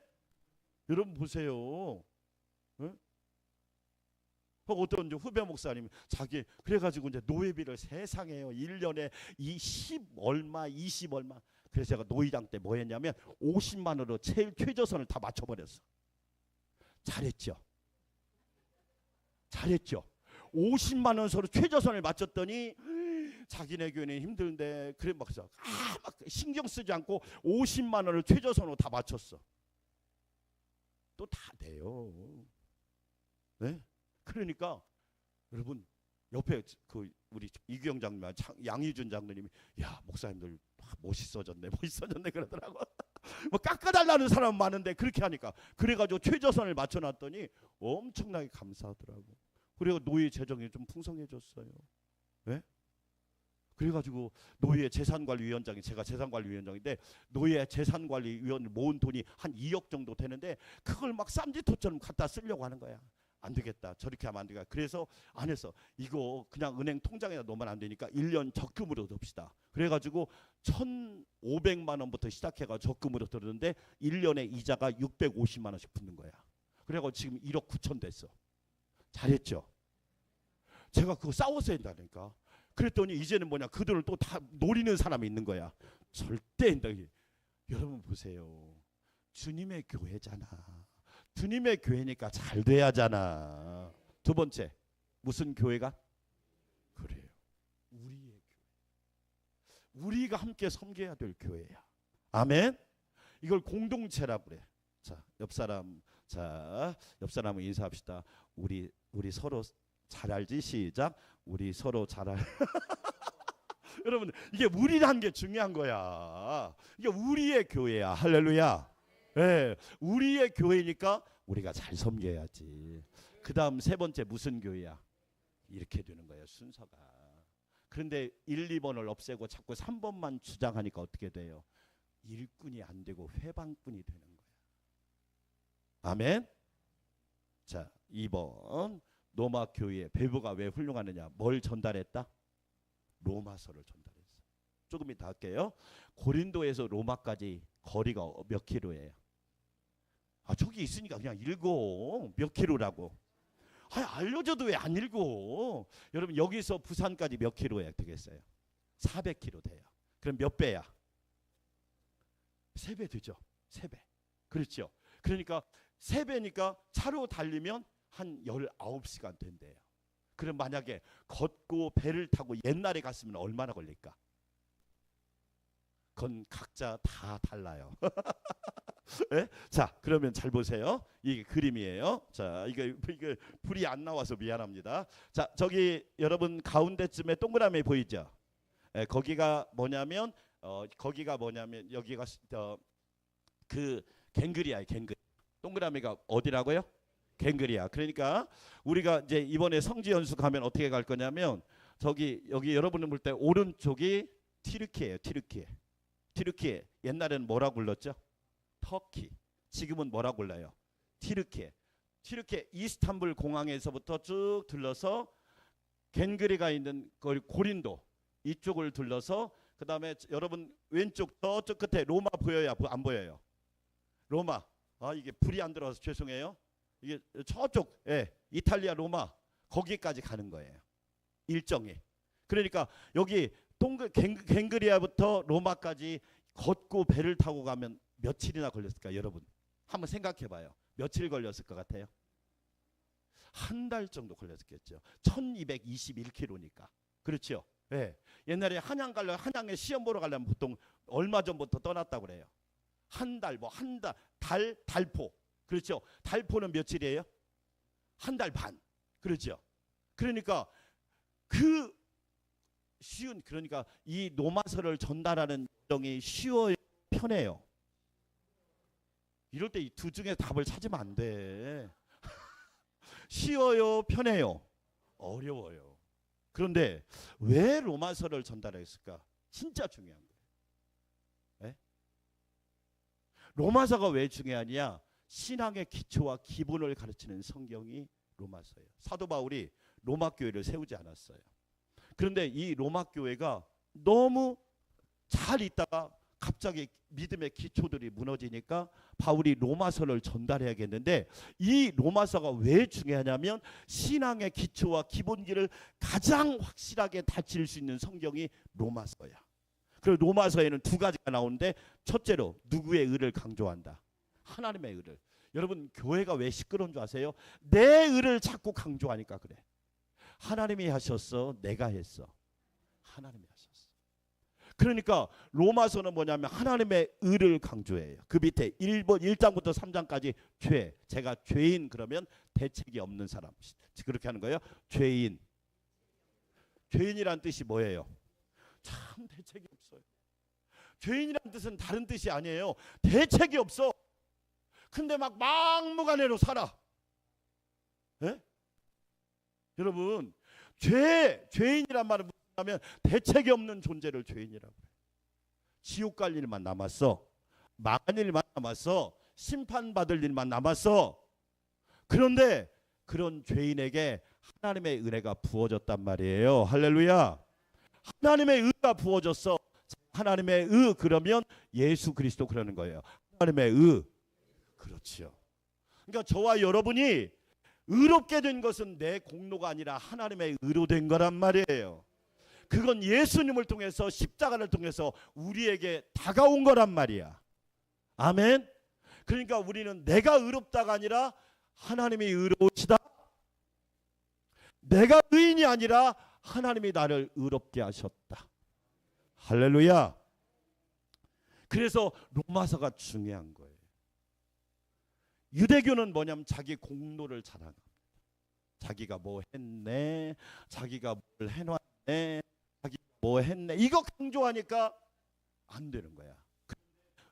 여러분 보세요. 네? 어떤 이제 후배 목사님 자기 그래가지고 이제 노예비를 세상에요 1년에 10 얼마 20 얼마. 그래서 제가 노회장 때 뭐 했냐면 50만 원으로 제일 최저선을 다 맞춰버렸어. 잘했죠. 잘했죠. 50만 원 서로 최저선을 맞췄더니 자기네 교회는 힘든데 그래 막 신경 쓰지 않고 50만 원을 최저선으로 다 맞췄어. 또 다 돼요. 네? 그러니까 여러분 옆에 그 우리 이규영 장님, 양희준 장로님이 야 목사님들 멋있어졌네 그러더라고. 뭐 깎아달라는 사람 많은데 그렇게 하니까 그래가지고 최저선을 맞춰놨더니 엄청나게 감사하더라고. 그리고 노예 재정이 좀 풍성해졌어요. 네? 그래가지고 노예 재산관리위원장이 제가 재산관리위원장인데 노예 재산관리위원 모은 돈이 한 2억 정도 되는데 그걸 막 쌈짓돈처럼 갖다 쓰려고 하는 거야. 안 되겠다. 저렇게 하면 안 되겠다. 그래서 안 했어. 이거 그냥 은행 통장에다 넣으면 안 되니까 1년 적금으로 넣읍시다. 그래가지고 1,500만 원부터 시작해가 적금으로 들었는데 1년에 이자가 650만 원씩 붙는 거야. 그래가지고 지금 1억 9천 됐어. 잘했죠. 제가 그거 싸워서 한다니까. 그랬더니 이제는 뭐냐 그 돈을 또 다 노리는 사람이 있는 거야. 절대 한다. 여러분 보세요. 주님의 교회잖아. 주님의 교회니까 잘 돼야잖아. 두 번째 무슨 교회가? 그래요. 우리의 교회. 우리가 함께 섬겨야 될 교회야. 아멘. 이걸 공동체라고 그래. 자, 옆 사람은 인사합시다. 우리 서로 잘 알지? 시작. 우리 서로 잘 알. 여러분 이게 우리라는 게 중요한 거야. 이게 우리의 교회야. 할렐루야. 네, 우리의 교회니까 우리가 잘 섬겨야지. 그 다음 세 번째 무슨 교회야? 이렇게 되는 거예요 순서가. 그런데 1, 2번을 없애고 자꾸 3번만 주장하니까 어떻게 돼요? 일꾼이 안 되고 회방꾼이 되는 거야. 아멘. 자 2번 로마 교회 배부가 왜 훌륭하느냐? 뭘 전달했다? 로마서를 전달했어. 조금 이따 할게요. 고린도에서 로마까지 거리가 몇 킬로예요? 아 저기 있으니까 그냥 읽어. 몇 킬로라고? 아 알려줘도 왜 안 읽어? 여러분 여기서 부산까지 몇 킬로야 되겠어요? 400킬로 돼요. 그럼 몇 배야? 3배 되죠. 3배. 그렇죠. 그러니까 3배니까 차로 달리면 한 19시간 된대요. 그럼 만약에 걷고 배를 타고 옛날에 갔으면 얼마나 걸릴까? 그건 각자 다 달라요. 네? 자, 그러면 잘 보세요. 이게 그림이에요. 자, 이게 불이 안 나와서 미안합니다. 자, 저기 여러분 가운데쯤에 동그라미 보이죠? 네, 거기가 뭐냐면 여기가 그 갱그리아예요. 갱그리. 동그라미가 어디라고요? 갱그리아. 그러니까 우리가 이제 이번에 성지 연수 가면 어떻게 갈 거냐면 여기 여러분을 볼 때 오른쪽이 튀르키예요. 튀르키. 옛날에는 뭐라고 불렀죠? 터키. 지금은 뭐라고 불러요? 튀르키 이스탄불 공항에서부터 쭉 들러서 갱그리가 있는 고린도 이쪽을 들러서 그 다음에 여러분 왼쪽 저쪽 끝에 로마 보여요? 안 보여요? 로마. 아 이게 불이 안 들어와서 죄송해요. 이게 저쪽 이탈리아 로마 거기까지 가는 거예요. 일정이. 그러니까 여기 갱그리아부터 로마까지 걷고 배를 타고 가면 며칠이나 걸렸을까 여러분? 한번 생각해 봐요. 며칠 걸렸을 것 같아요? 한 달 정도 걸렸겠죠. 1221km니까. 그렇죠? 예. 옛날에 한양에 시험 보러 가려면 보통 얼마 전부터 떠났다고 그래요. 한 달, 달포. 그렇죠. 달포는 며칠이에요? 한 달 반. 그렇죠. 그러니까 그러니까 이 노마서를 전달하는 과정이 쉬워요, 편해요? 이럴 때 이 두 중에 답을 찾으면 안 돼. 쉬워요, 편해요? 어려워요. 그런데 왜 로마서를 전달했을까? 진짜 중요한 거예요. 네? 로마서가 왜 중요하냐? 신앙의 기초와 기본을 가르치는 성경이 로마서예요. 사도 바울이 로마 교회를 세우지 않았어요. 그런데 이 로마 교회가 너무 잘 있다가 갑자기 믿음의 기초들이 무너지니까 바울이 로마서를 전달해야겠는데, 이 로마서가 왜 중요하냐면 신앙의 기초와 기본기를 가장 확실하게 다질 수 있는 성경이 로마서야. 그리고 로마서에는 두 가지가 나오는데, 첫째로 누구의 의를 강조한다? 하나님의 의를. 여러분, 교회가 왜 시끄러운 줄 아세요? 내 의를 자꾸 강조하니까 그래. 하나님이 하셨어, 내가 했어? 하나님이 하셨어. 그러니까 로마서는 뭐냐면 하나님의 의를 강조해요. 그 밑에 1장부터 3장까지 죄. 제가 죄인 그러면 대책이 없는 사람. 그렇게 하는 거예요. 죄인. 죄인이란 뜻이 뭐예요? 참 대책이 없어요. 죄인이란 뜻은 다른 뜻이 아니에요. 대책이 없어. 근데 막 막무가내로 살아. 예? 여러분, 죄인이란 말은 하면 대책이 없는 존재를 죄인이라고 해요. 지옥 갈 일만 남았어. 망한 일만 남았어. 심판받을 일만 남았어. 그런데 그런 죄인에게 하나님의 은혜가 부어졌단 말이에요. 할렐루야. 하나님의 의가 부어졌어. 하나님의 의 그러면 예수 그리스도 그러는 거예요. 하나님의 의. 그렇죠. 그러니까 저와 여러분이 의롭게 된 것은 내 공로가 아니라 하나님의 의로 된 거란 말이에요. 그건 예수님을 통해서, 십자가를 통해서 우리에게 다가온 거란 말이야. 아멘. 그러니까 우리는 내가 의롭다가 아니라 하나님이 의로우시다. 내가 의인이 아니라 하나님이 나를 의롭게 하셨다. 할렐루야. 그래서 로마서가 중요한 거예요. 유대교는 뭐냐면 자기 공로를 자랑합니다. 자기가 뭐 했네, 자기가 뭘 해놨네, 자기가 뭐 했네, 이거 강조하니까 안 되는 거야.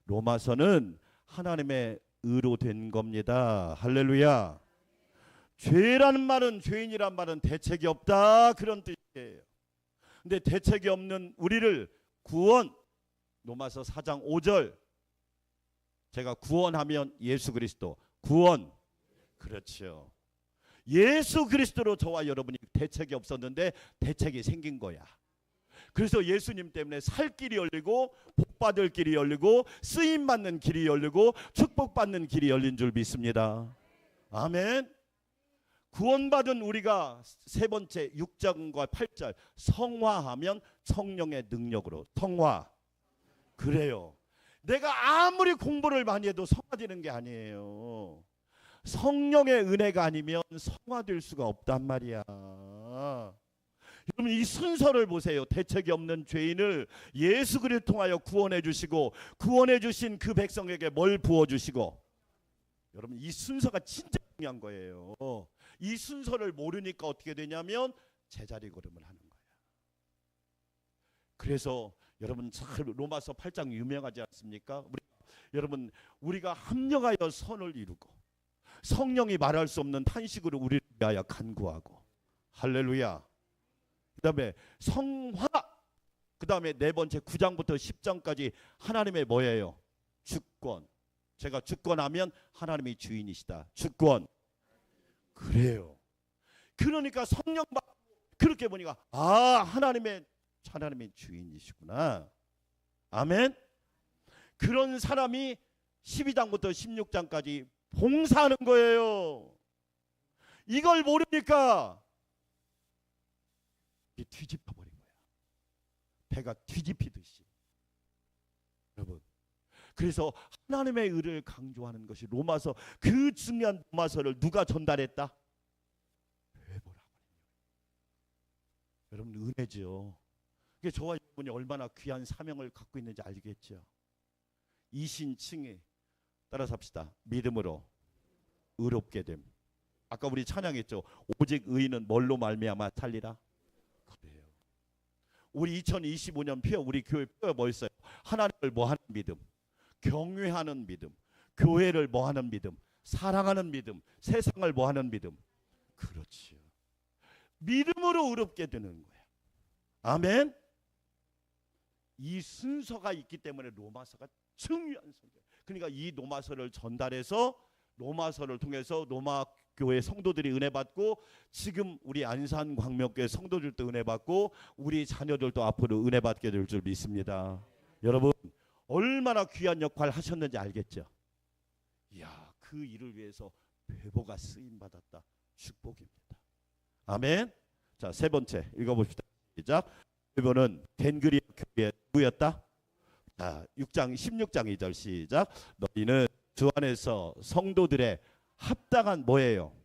로마서는 하나님의 의로 된 겁니다. 할렐루야. 죄라는 말은, 죄인이란 말은 대책이 없다, 그런 뜻이에요. 근데 대책이 없는 우리를 구원, 로마서 4장 5절, 제가 구원하면 예수 그리스도, 구원. 그렇죠. 예수 그리스도로 저와 여러분이 대책이 없었는데 대책이 생긴 거야. 그래서 예수님 때문에 살 길이 열리고 복받을 길이 열리고 쓰임받는 길이 열리고 축복받는 길이 열린 줄 믿습니다. 아멘. 구원받은 우리가 세 번째 6절과 8절, 성화하면 성령의 능력으로. 성화. 그래요. 내가 아무리 공부를 많이 해도 성화되는 게 아니에요. 성령의 은혜가 아니면 성화될 수가 없단 말이야. 여러분, 이 순서를 보세요. 대책이 없는 죄인을 예수 그리스도를 통하여 구원해 주시고, 구원해 주신 그 백성에게 뭘 부어 주시고. 여러분, 이 순서가 진짜 중요한 거예요. 이 순서를 모르니까 어떻게 되냐면 제자리 걸음을 하는 거야. 그래서 여러분, 로마서 8장 유명하지 않습니까? 여러분, 우리가 합력하여 선을 이루고 성령이 말할 수 없는 탄식으로 우리를 위하여 간구하고. 할렐루야. 그 다음에 성화. 그 다음에 네 번째 9장부터 10장까지 하나님의 뭐예요? 주권. 제가 주권하면 하나님이 주인이시다. 주권. 그래요. 그러니까 성령 받고 그렇게 보니까 하나님의 주인이시구나. 아멘. 그런 사람이 12장부터 16장까지 봉사하는 거예요. 이걸 모르니까 뒤집어 버린 거야. 배가 뒤집히듯이. 여러분, 그래서 하나님의 의를 강조하는 것이 로마서, 그 중요한 로마서를 누가 전달했다? 여러분, 은혜죠. 그게 저와 여러분이 얼마나 귀한 사명을 갖고 있는지 알겠죠. 이신칭의 따라서 합시다. 믿음으로 의롭게 됨. 아까 우리 찬양했죠. 오직 의인은 뭘로 말미암아 살리라. 그래요. 우리 2025년 표어, 우리 교회 표어 뭐였어요? 하나님을 뭐하는 믿음, 경외하는 믿음, 교회를 뭐하는 믿음, 사랑하는 믿음, 세상을 뭐하는 믿음. 그렇지요. 믿음으로 의롭게 되는 거예요. 아멘. 이 순서가 있기 때문에 로마서가 중요한 성경. 그러니까 이 로마서를 전달해서 로마서를 통해서 로마 교회 성도들이 은혜 받고 지금 우리 안산 광명교회 성도들도 은혜 받고 우리 자녀들도 앞으로 은혜 받게 될 줄 믿습니다. 여러분 얼마나 귀한 역할 하셨는지 알겠죠? 이야, 그 일을 위해서 배보가 쓰임 받았다. 축복입니다. 아멘. 자, 세 번째 읽어봅시다. 시작. 배보는 겐그리아 교회의 누구였다? 자, 6장 16장 2절 시작. 너희는 주 안에서 성도들의 합당한 뭐예요?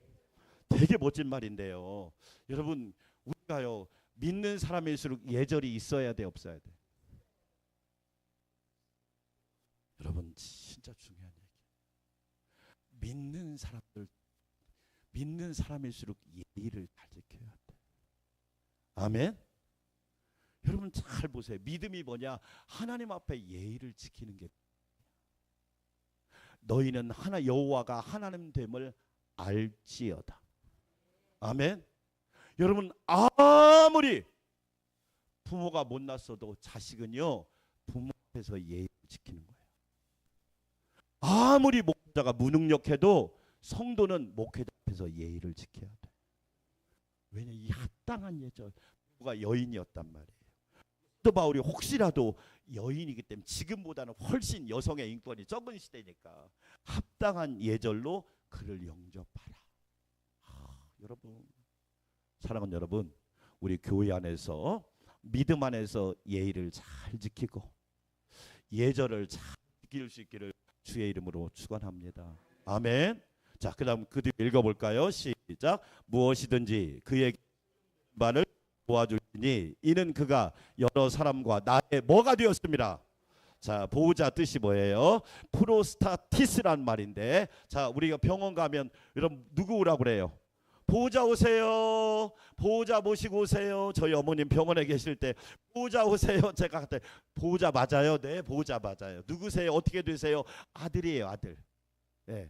되게 멋진 말인데요. 여러분 우리가요 믿는 사람일수록 예절이 있어야 돼, 없어야 돼? 여러분 진짜 중요한 얘기. 믿는 사람일수록 예의를 잘 지켜야 돼. 아멘. 여러분 잘 보세요. 믿음이 뭐냐? 하나님 앞에 예의를 지키는 게. 너희는 하나 여호와가 하나님 됨을 알지어다. 아멘. 여러분 아무리 부모가 못났어도 자식은요 부모 앞에서 예의를 지키는 거예요. 아무리 목자가 무능력해도 성도는 목회자 앞에서 예의를 지켜야 돼. 왜냐? 이 합당한 예절. 부모가 여인이었단 말이에요. 사도 바울이 혹시라도 여인이기 때문에 지금보다는 훨씬 여성의 인권이 적은 시대니까 합당한 예절로 그를 영접하라. 여러분 사랑하는 여러분, 우리 교회 안에서 믿음 안에서 예의를 잘 지키고 예절을 잘 지킬 수 있기를 주의 이름으로 축원합니다. 아멘. 자, 그다음 그 뒤 읽어볼까요? 시작. 무엇이든지 그에게 만을 도와줄지니 이는 그가 여러 사람과 나의 뭐가 되었습니다. 자, 보호자 뜻이 뭐예요? 프로스타티스란 말인데, 자 우리가 병원 가면 여러분 누구 오라고 그래요? 보호자 오세요. 보호자 모시고 오세요. 저희 어머님 병원에 계실 때 보호자 오세요. 제가 그때 보호자 맞아요? 네, 보호자 맞아요. 누구세요? 어떻게 되세요? 아들이에요, 아들. 네.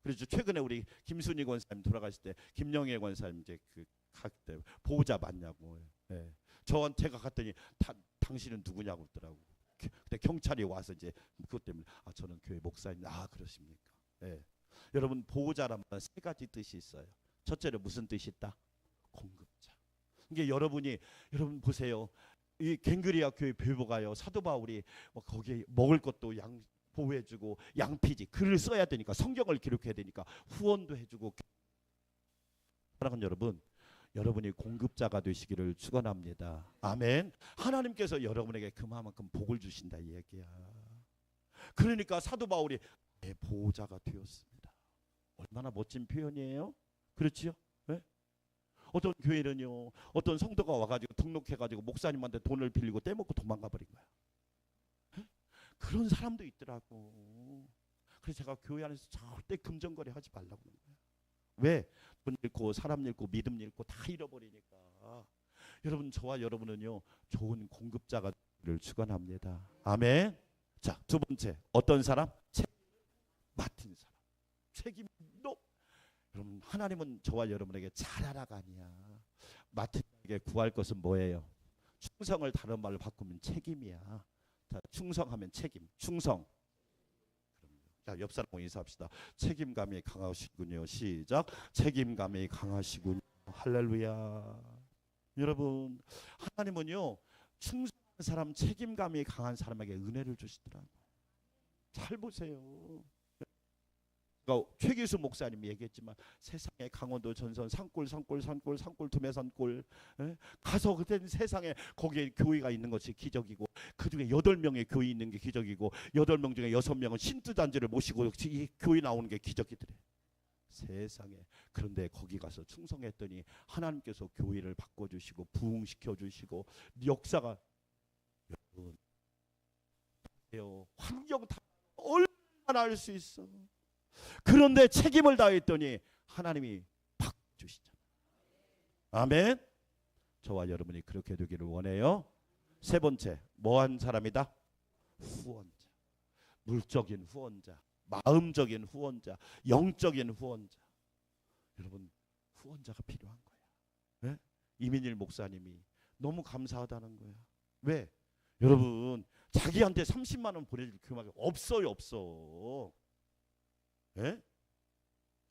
그래서 최근에 우리 김순희 권사님 돌아가실 때 김영애 권사님 이제 그 때 보호자 맞냐고. 네. 제가 갔더니 당신은 누구냐고 그러더라고. 그때 경찰이 와서 이제 그것 때문에 저는 교회 목사님. 그러십니까? 네. 여러분 보호자란 말은 세 가지 뜻이 있어요. 첫째로 무슨 뜻이 있다? 공급자. 이게 여러분 보세요. 이 갱그리아 교회 배보가요. 사도 바울이 거기에 먹을 것도 보호해주고 양피지 글을 써야 되니까 성경을 기록해야 되니까 후원도 해주고. 사랑하는 여러분, 여러분이 공급자가 되시기를 축원합니다. 아멘. 하나님께서 여러분에게 그만큼 복을 주신다 이 얘기야. 그러니까 사도 바울이 내 보호자가 되었습니다. 얼마나 멋진 표현이에요. 그렇지요? 네? 어떤 교회는요, 어떤 성도가 와가지고 등록해가지고 목사님한테 돈을 빌리고 떼먹고 도망가 버린 거야. 네? 그런 사람도 있더라고. 그래서 제가 교회 안에서 절대 금전거래 하지 말라고 하는 거야. 왜? 돈 잃고 사람 잃고 믿음 잃고 다 잃어버리니까. 여러분 저와 여러분은요 좋은 공급자가 되기를 축원합니다. 아멘. 자, 두 번째 어떤 사람? 맡은 사람. 책임도. 여러분 하나님은 저와 여러분에게 잘하라가 아니야. 맡은 자에게 구할 것은 뭐예요? 충성을 다른 말로 바꾸면 책임이야. 자, 충성하면 책임. 충성. 자, 옆 사람하고 인사합시다. 책임감이 강하시군요. 시작. 책임감이 강하시군요. 할렐루야. 여러분 하나님은요 충성한 사람, 책임감이 강한 사람에게 은혜를 주시더라고요. 잘 보세요. 그러니까 최기수 목사님이 얘기했지만 세상에 강원도 전선 산골 두메산골 가서 그때 세상에 거기에 교회가 있는 것이 기적이고 그중에 8명의 교회 있는 게 기적이고 8명 중에 6명은 신두단지를 모시고 이 교회 나오는 게 기적이더래. 세상에. 그런데 거기 가서 충성했더니 하나님께서 교회를 바꿔주시고 부흥시켜주시고 역사가 환경 다 얼마나 할 수 있어. 그런데 책임을 다했더니 하나님이 팍 주시잖아. 아멘. 저와 여러분이 그렇게 되기를 원해요. 세 번째, 뭐한 사람이다? 후원자. 물적인 후원자, 마음적인 후원자, 영적인 후원자. 여러분, 후원자가 필요한 거야. 네? 이민일 목사님이 너무 감사하다는 거야. 왜? 여러분, 자기한테 30만 원 보내줄 그만이 없어요, 없어. 네?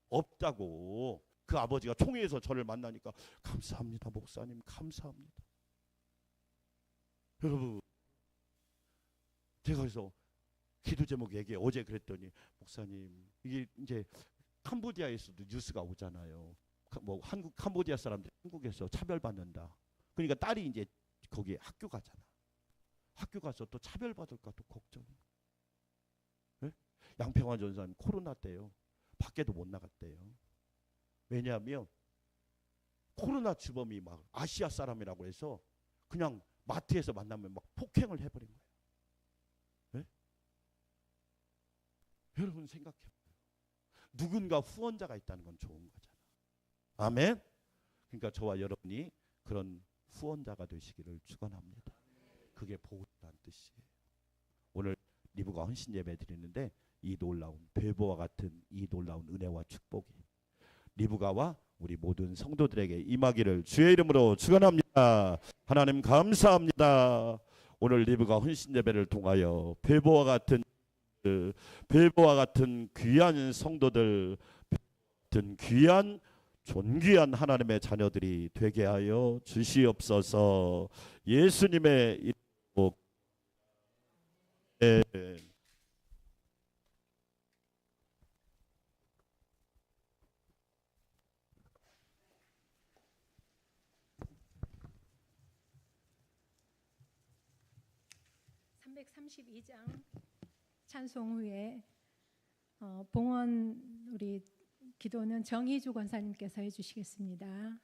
없다고. 그 아버지가 총회에서 저를 만나니까 감사합니다, 목사님, 감사합니다. 여러분, 제가 그래서 기도 제목 얘기해. 어제 그랬더니 목사님, 이게 이제 캄보디아에서도 뉴스가 오잖아요. 뭐 한국 캄보디아 사람들 한국에서 차별받는다. 그러니까 딸이 이제 거기에 학교 가잖아. 학교 가서 또 차별받을까 또 걱정. 네? 양평환 전사님 코로나 때요. 밖에도 못 나갔대요. 왜냐하면 코로나 주범이 막 아시아 사람이라고 해서 그냥 마트에서 만나면 막 폭행을 해버린 거예요. 네? 여러분 생각해봐요. 누군가 후원자가 있다는 건 좋은 거잖아. 아멘. 그러니까 저와 여러분이 그런 후원자가 되시기를 축원합니다. 그게 복이라는 뜻이에요. 오늘 리브가 헌신 예배 드리는데 이 놀라운 배보와 같은 이 놀라운 은혜와 축복이 리브가와 우리 모든 성도들에게 임하기를 주의 이름으로 축원합니다. 하나님 감사합니다. 오늘 리브가 헌신 예배를 통하여 배보와 같은 귀한 성도들, 같은 귀한 존귀한 하나님의 자녀들이 되게 하여 주시옵소서. 예수님의 이름으로. 아멘. 332장 찬송 후에 봉헌 우리 기도는 정희주 권사님께서 해주시겠습니다.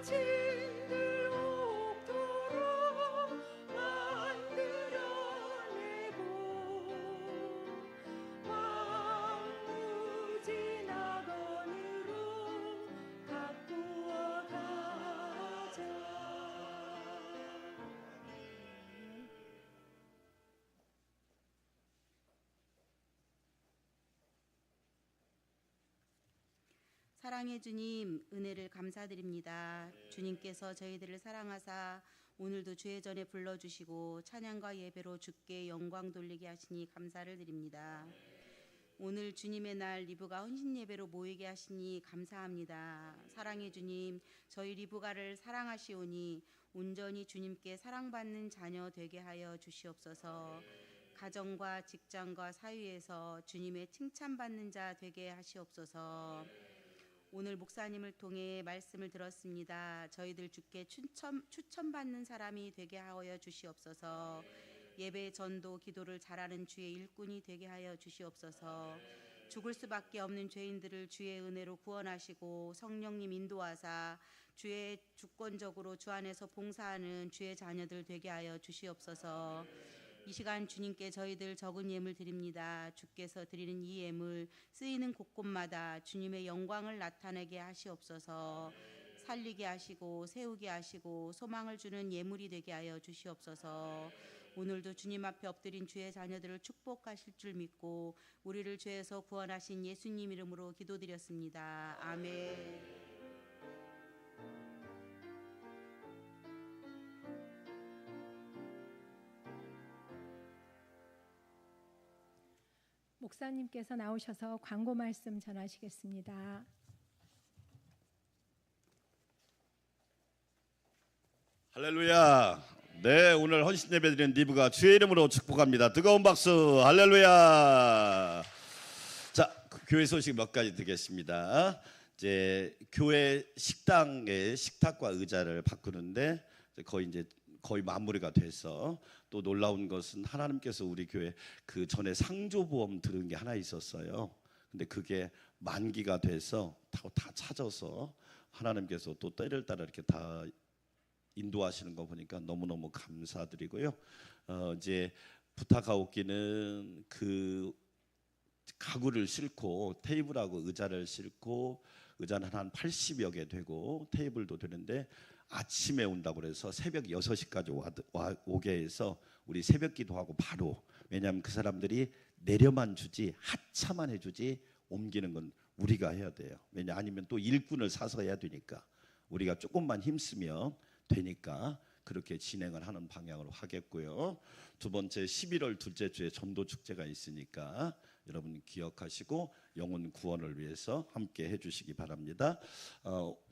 친들 옥토로 만들어내고 왕무진 낙원으로 가꾸어 가자. 사랑의 주님, 은혜를 감사드립니다. 주님께서 저희들을 사랑하사 오늘도 주의 전에 불러주시고 찬양과 예배로 주께 영광 돌리게 하시니 감사를 드립니다. 오늘 주님의 날 리브가 헌신 예배로 모이게 하시니 감사합니다. 사랑의 주님, 저희 리브가를 사랑하시오니 온전히 주님께 사랑받는 자녀 되게 하여 주시옵소서. 가정과 직장과 사회에서 주님의 칭찬받는 자 되게 하시옵소서. 오늘 목사님을 통해 말씀을 들었습니다. 저희들 주께 추천받는 사람이 되게 하여 주시옵소서. 예배 전도 기도를 잘하는 주의 일꾼이 되게 하여 주시옵소서. 죽을 수밖에 없는 죄인들을 주의 은혜로 구원하시고 성령님 인도하사 주의 주권적으로 주 안에서 봉사하는 주의 자녀들 되게 하여 주시옵소서. 이 시간 주님께 저희들 적은 예물 드립니다. 주께서 드리는 이 예물 쓰이는 곳곳마다 주님의 영광을 나타내게 하시옵소서. 살리게 하시고 세우게 하시고 소망을 주는 예물이 되게 하여 주시옵소서. 오늘도 주님 앞에 엎드린 주의 자녀들을 축복하실 줄 믿고 우리를 죄에서 구원하신 예수님 이름으로 기도드렸습니다. 아멘. 목사님께서 나오셔서 광고 말씀 전하시겠습니다. 할렐루야. 네, 오늘 헌신 예배 드리는 리브가 주의 이름으로 축복합니다. 뜨거운 박수. 할렐루야. 자, 교회 소식 몇 가지 드리겠습니다. 이제 교회 식당에 식탁과 의자를 바꾸는데 거의 마무리가 돼서, 또 놀라운 것은 하나님께서 우리 교회 그 전에 상조보험 들은 게 하나 있었어요. 근데 그게 만기가 돼서 다 찾아서 하나님께서 또 때를 따라 이렇게 다 인도하시는 거 보니까 너무너무 감사드리고요. 이제 부탁하옵기는 그 가구를 싣고 테이블하고 의자를 싣고, 의자는 한 80여 개 되고 테이블도 되는데 아침에 온다고 그래서 새벽 6시까지 오게 해서 우리 새벽 기도하고 바로, 왜냐하면 그 사람들이 내려만 주지 하차만 해주지 옮기는 건 우리가 해야 돼요. 왜냐, 아니면 또 일꾼을 사서 해야 되니까 우리가 조금만 힘쓰면 되니까 그렇게 진행을 하는 방향으로 하겠고요. 두 번째, 11월 둘째 주에 전도 축제가 있으니까 여러분 기억하시고 영혼 구원을 위해서 함께 해주시기 바랍니다.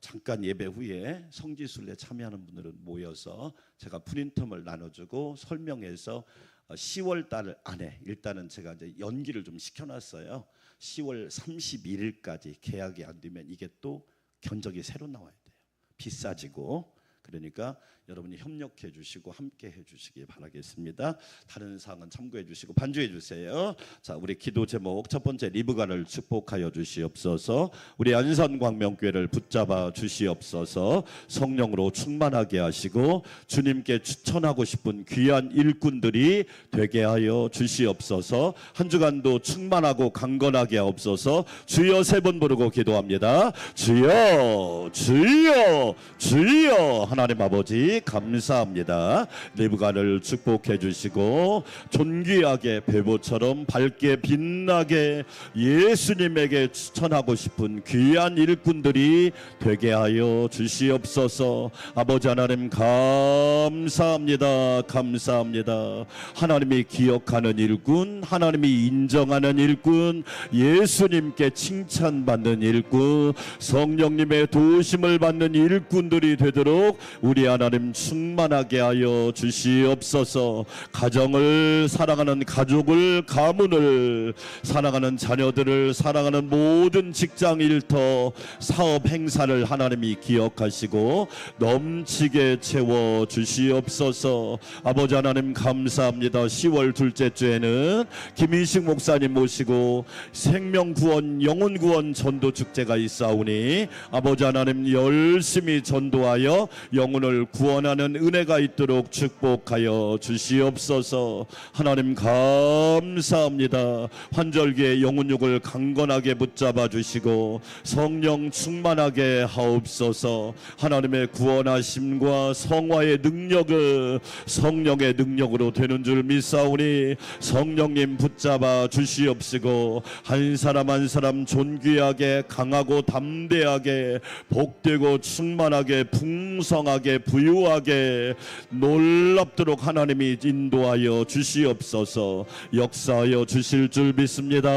잠깐 예배 후에 성지순례 참여하는 분들은 모여서 제가 프린텀을 나눠주고 설명해서 10월 달 안에 일단은 제가 이제 연기를 좀 시켜놨어요. 10월 31일까지 계약이 안 되면 이게 또 견적이 새로 나와야 돼요. 비싸지고. 그러니까 여러분이 협력해 주시고 함께 해 주시기 바라겠습니다. 다른 사항은 참고해 주시고 반주해 주세요. 자, 우리 기도 제목 첫 번째, 리브가를 축복하여 주시옵소서. 우리 안산광명교회를 붙잡아 주시옵소서. 성령으로 충만하게 하시고 주님께 추천하고 싶은 귀한 일꾼들이 되게 하여 주시옵소서. 한 주간도 충만하고 강건하게 하옵소서. 주여 3번 부르고 기도합니다. 주여, 주여, 주여. 하나님 아버지 감사합니다. 리브가를 축복해 주시고 존귀하게 배보처럼 밝게 빛나게 예수님에게 추천하고 싶은 귀한 일꾼들이 되게 하여 주시옵소서. 아버지 하나님 감사합니다. 감사합니다. 하나님이 기억하는 일꾼, 하나님이 인정하는 일꾼, 예수님께 칭찬받는 일꾼, 성령님의 도우심을 받는 일꾼들이 되도록 우리 하나님 충만하게 하여 주시옵소서. 가정을 사랑하는 가족을, 가문을 사랑하는 자녀들을 사랑하는 모든 직장 일터, 사업 행사를 하나님이 기억하시고 넘치게 채워 주시옵소서. 아버지 하나님 감사합니다. 10월 둘째 주에는 김인식 목사님 모시고 생명구원, 영혼구원 전도축제가 있사오니 아버지 하나님 열심히 전도하여 영혼을 구원하는 은혜가 있도록 축복하여 주시옵소서. 하나님 감사합니다. 환절기에 영혼육을 강건하게 붙잡아 주시고 성령 충만하게 하옵소서. 하나님의 구원하심과 성화의 능력을 성령의 능력으로 되는 줄 믿사오니 성령님 붙잡아 주시옵시고 한 사람 한 사람 존귀하게 강하고 담대하게 복되고 충만하게 풍성 풍성하게 부유하게 놀랍도록 하나님이 인도하여 주시옵소서. 역사하여 주실 줄 믿습니다.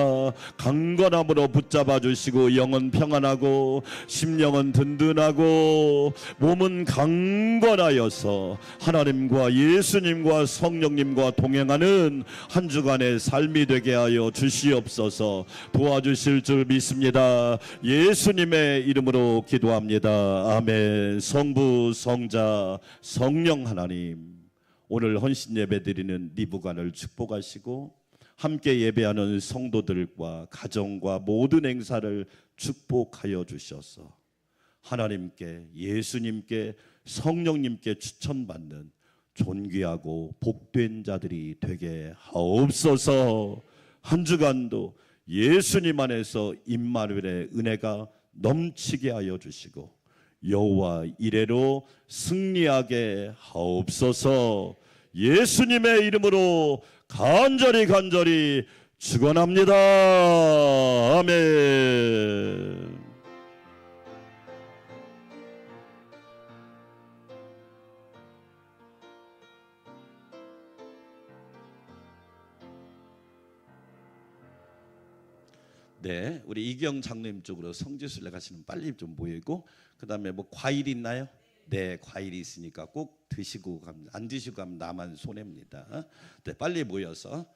강건함으로 붙잡아 주시고 영은 평안하고 심령은 든든하고 몸은 강건하여서 하나님과 예수님과 성령님과 동행하는 한 주간의 삶이 되게 하여 주시옵소서. 도와주실 줄 믿습니다. 예수님의 이름으로 기도합니다. 아멘. 성부 성자 성령 하나님, 오늘 헌신 예배 드리는 리브관을 축복하시고 함께 예배하는 성도들과 가정과 모든 행사를 축복하여 주셔서 하나님께, 예수님께, 성령님께 추천받는 존귀하고 복된 자들이 되게 하옵소서. 한 주간도 예수님 안에서 임마누엘의 은혜가 넘치게 하여 주시고 여호와 이레로 승리하게 하옵소서. 예수님의 이름으로 간절히 축원합니다. 아멘. 네, 우리 이경 장로님 쪽으로 성지순례 가시는 빨리 좀 모이고, 그 다음에 뭐 과일 있나요? 네, 과일이 있으니까 꼭 드시고 가면, 안 드시고 가면 나만 손해입니다. 네, 빨리 모여서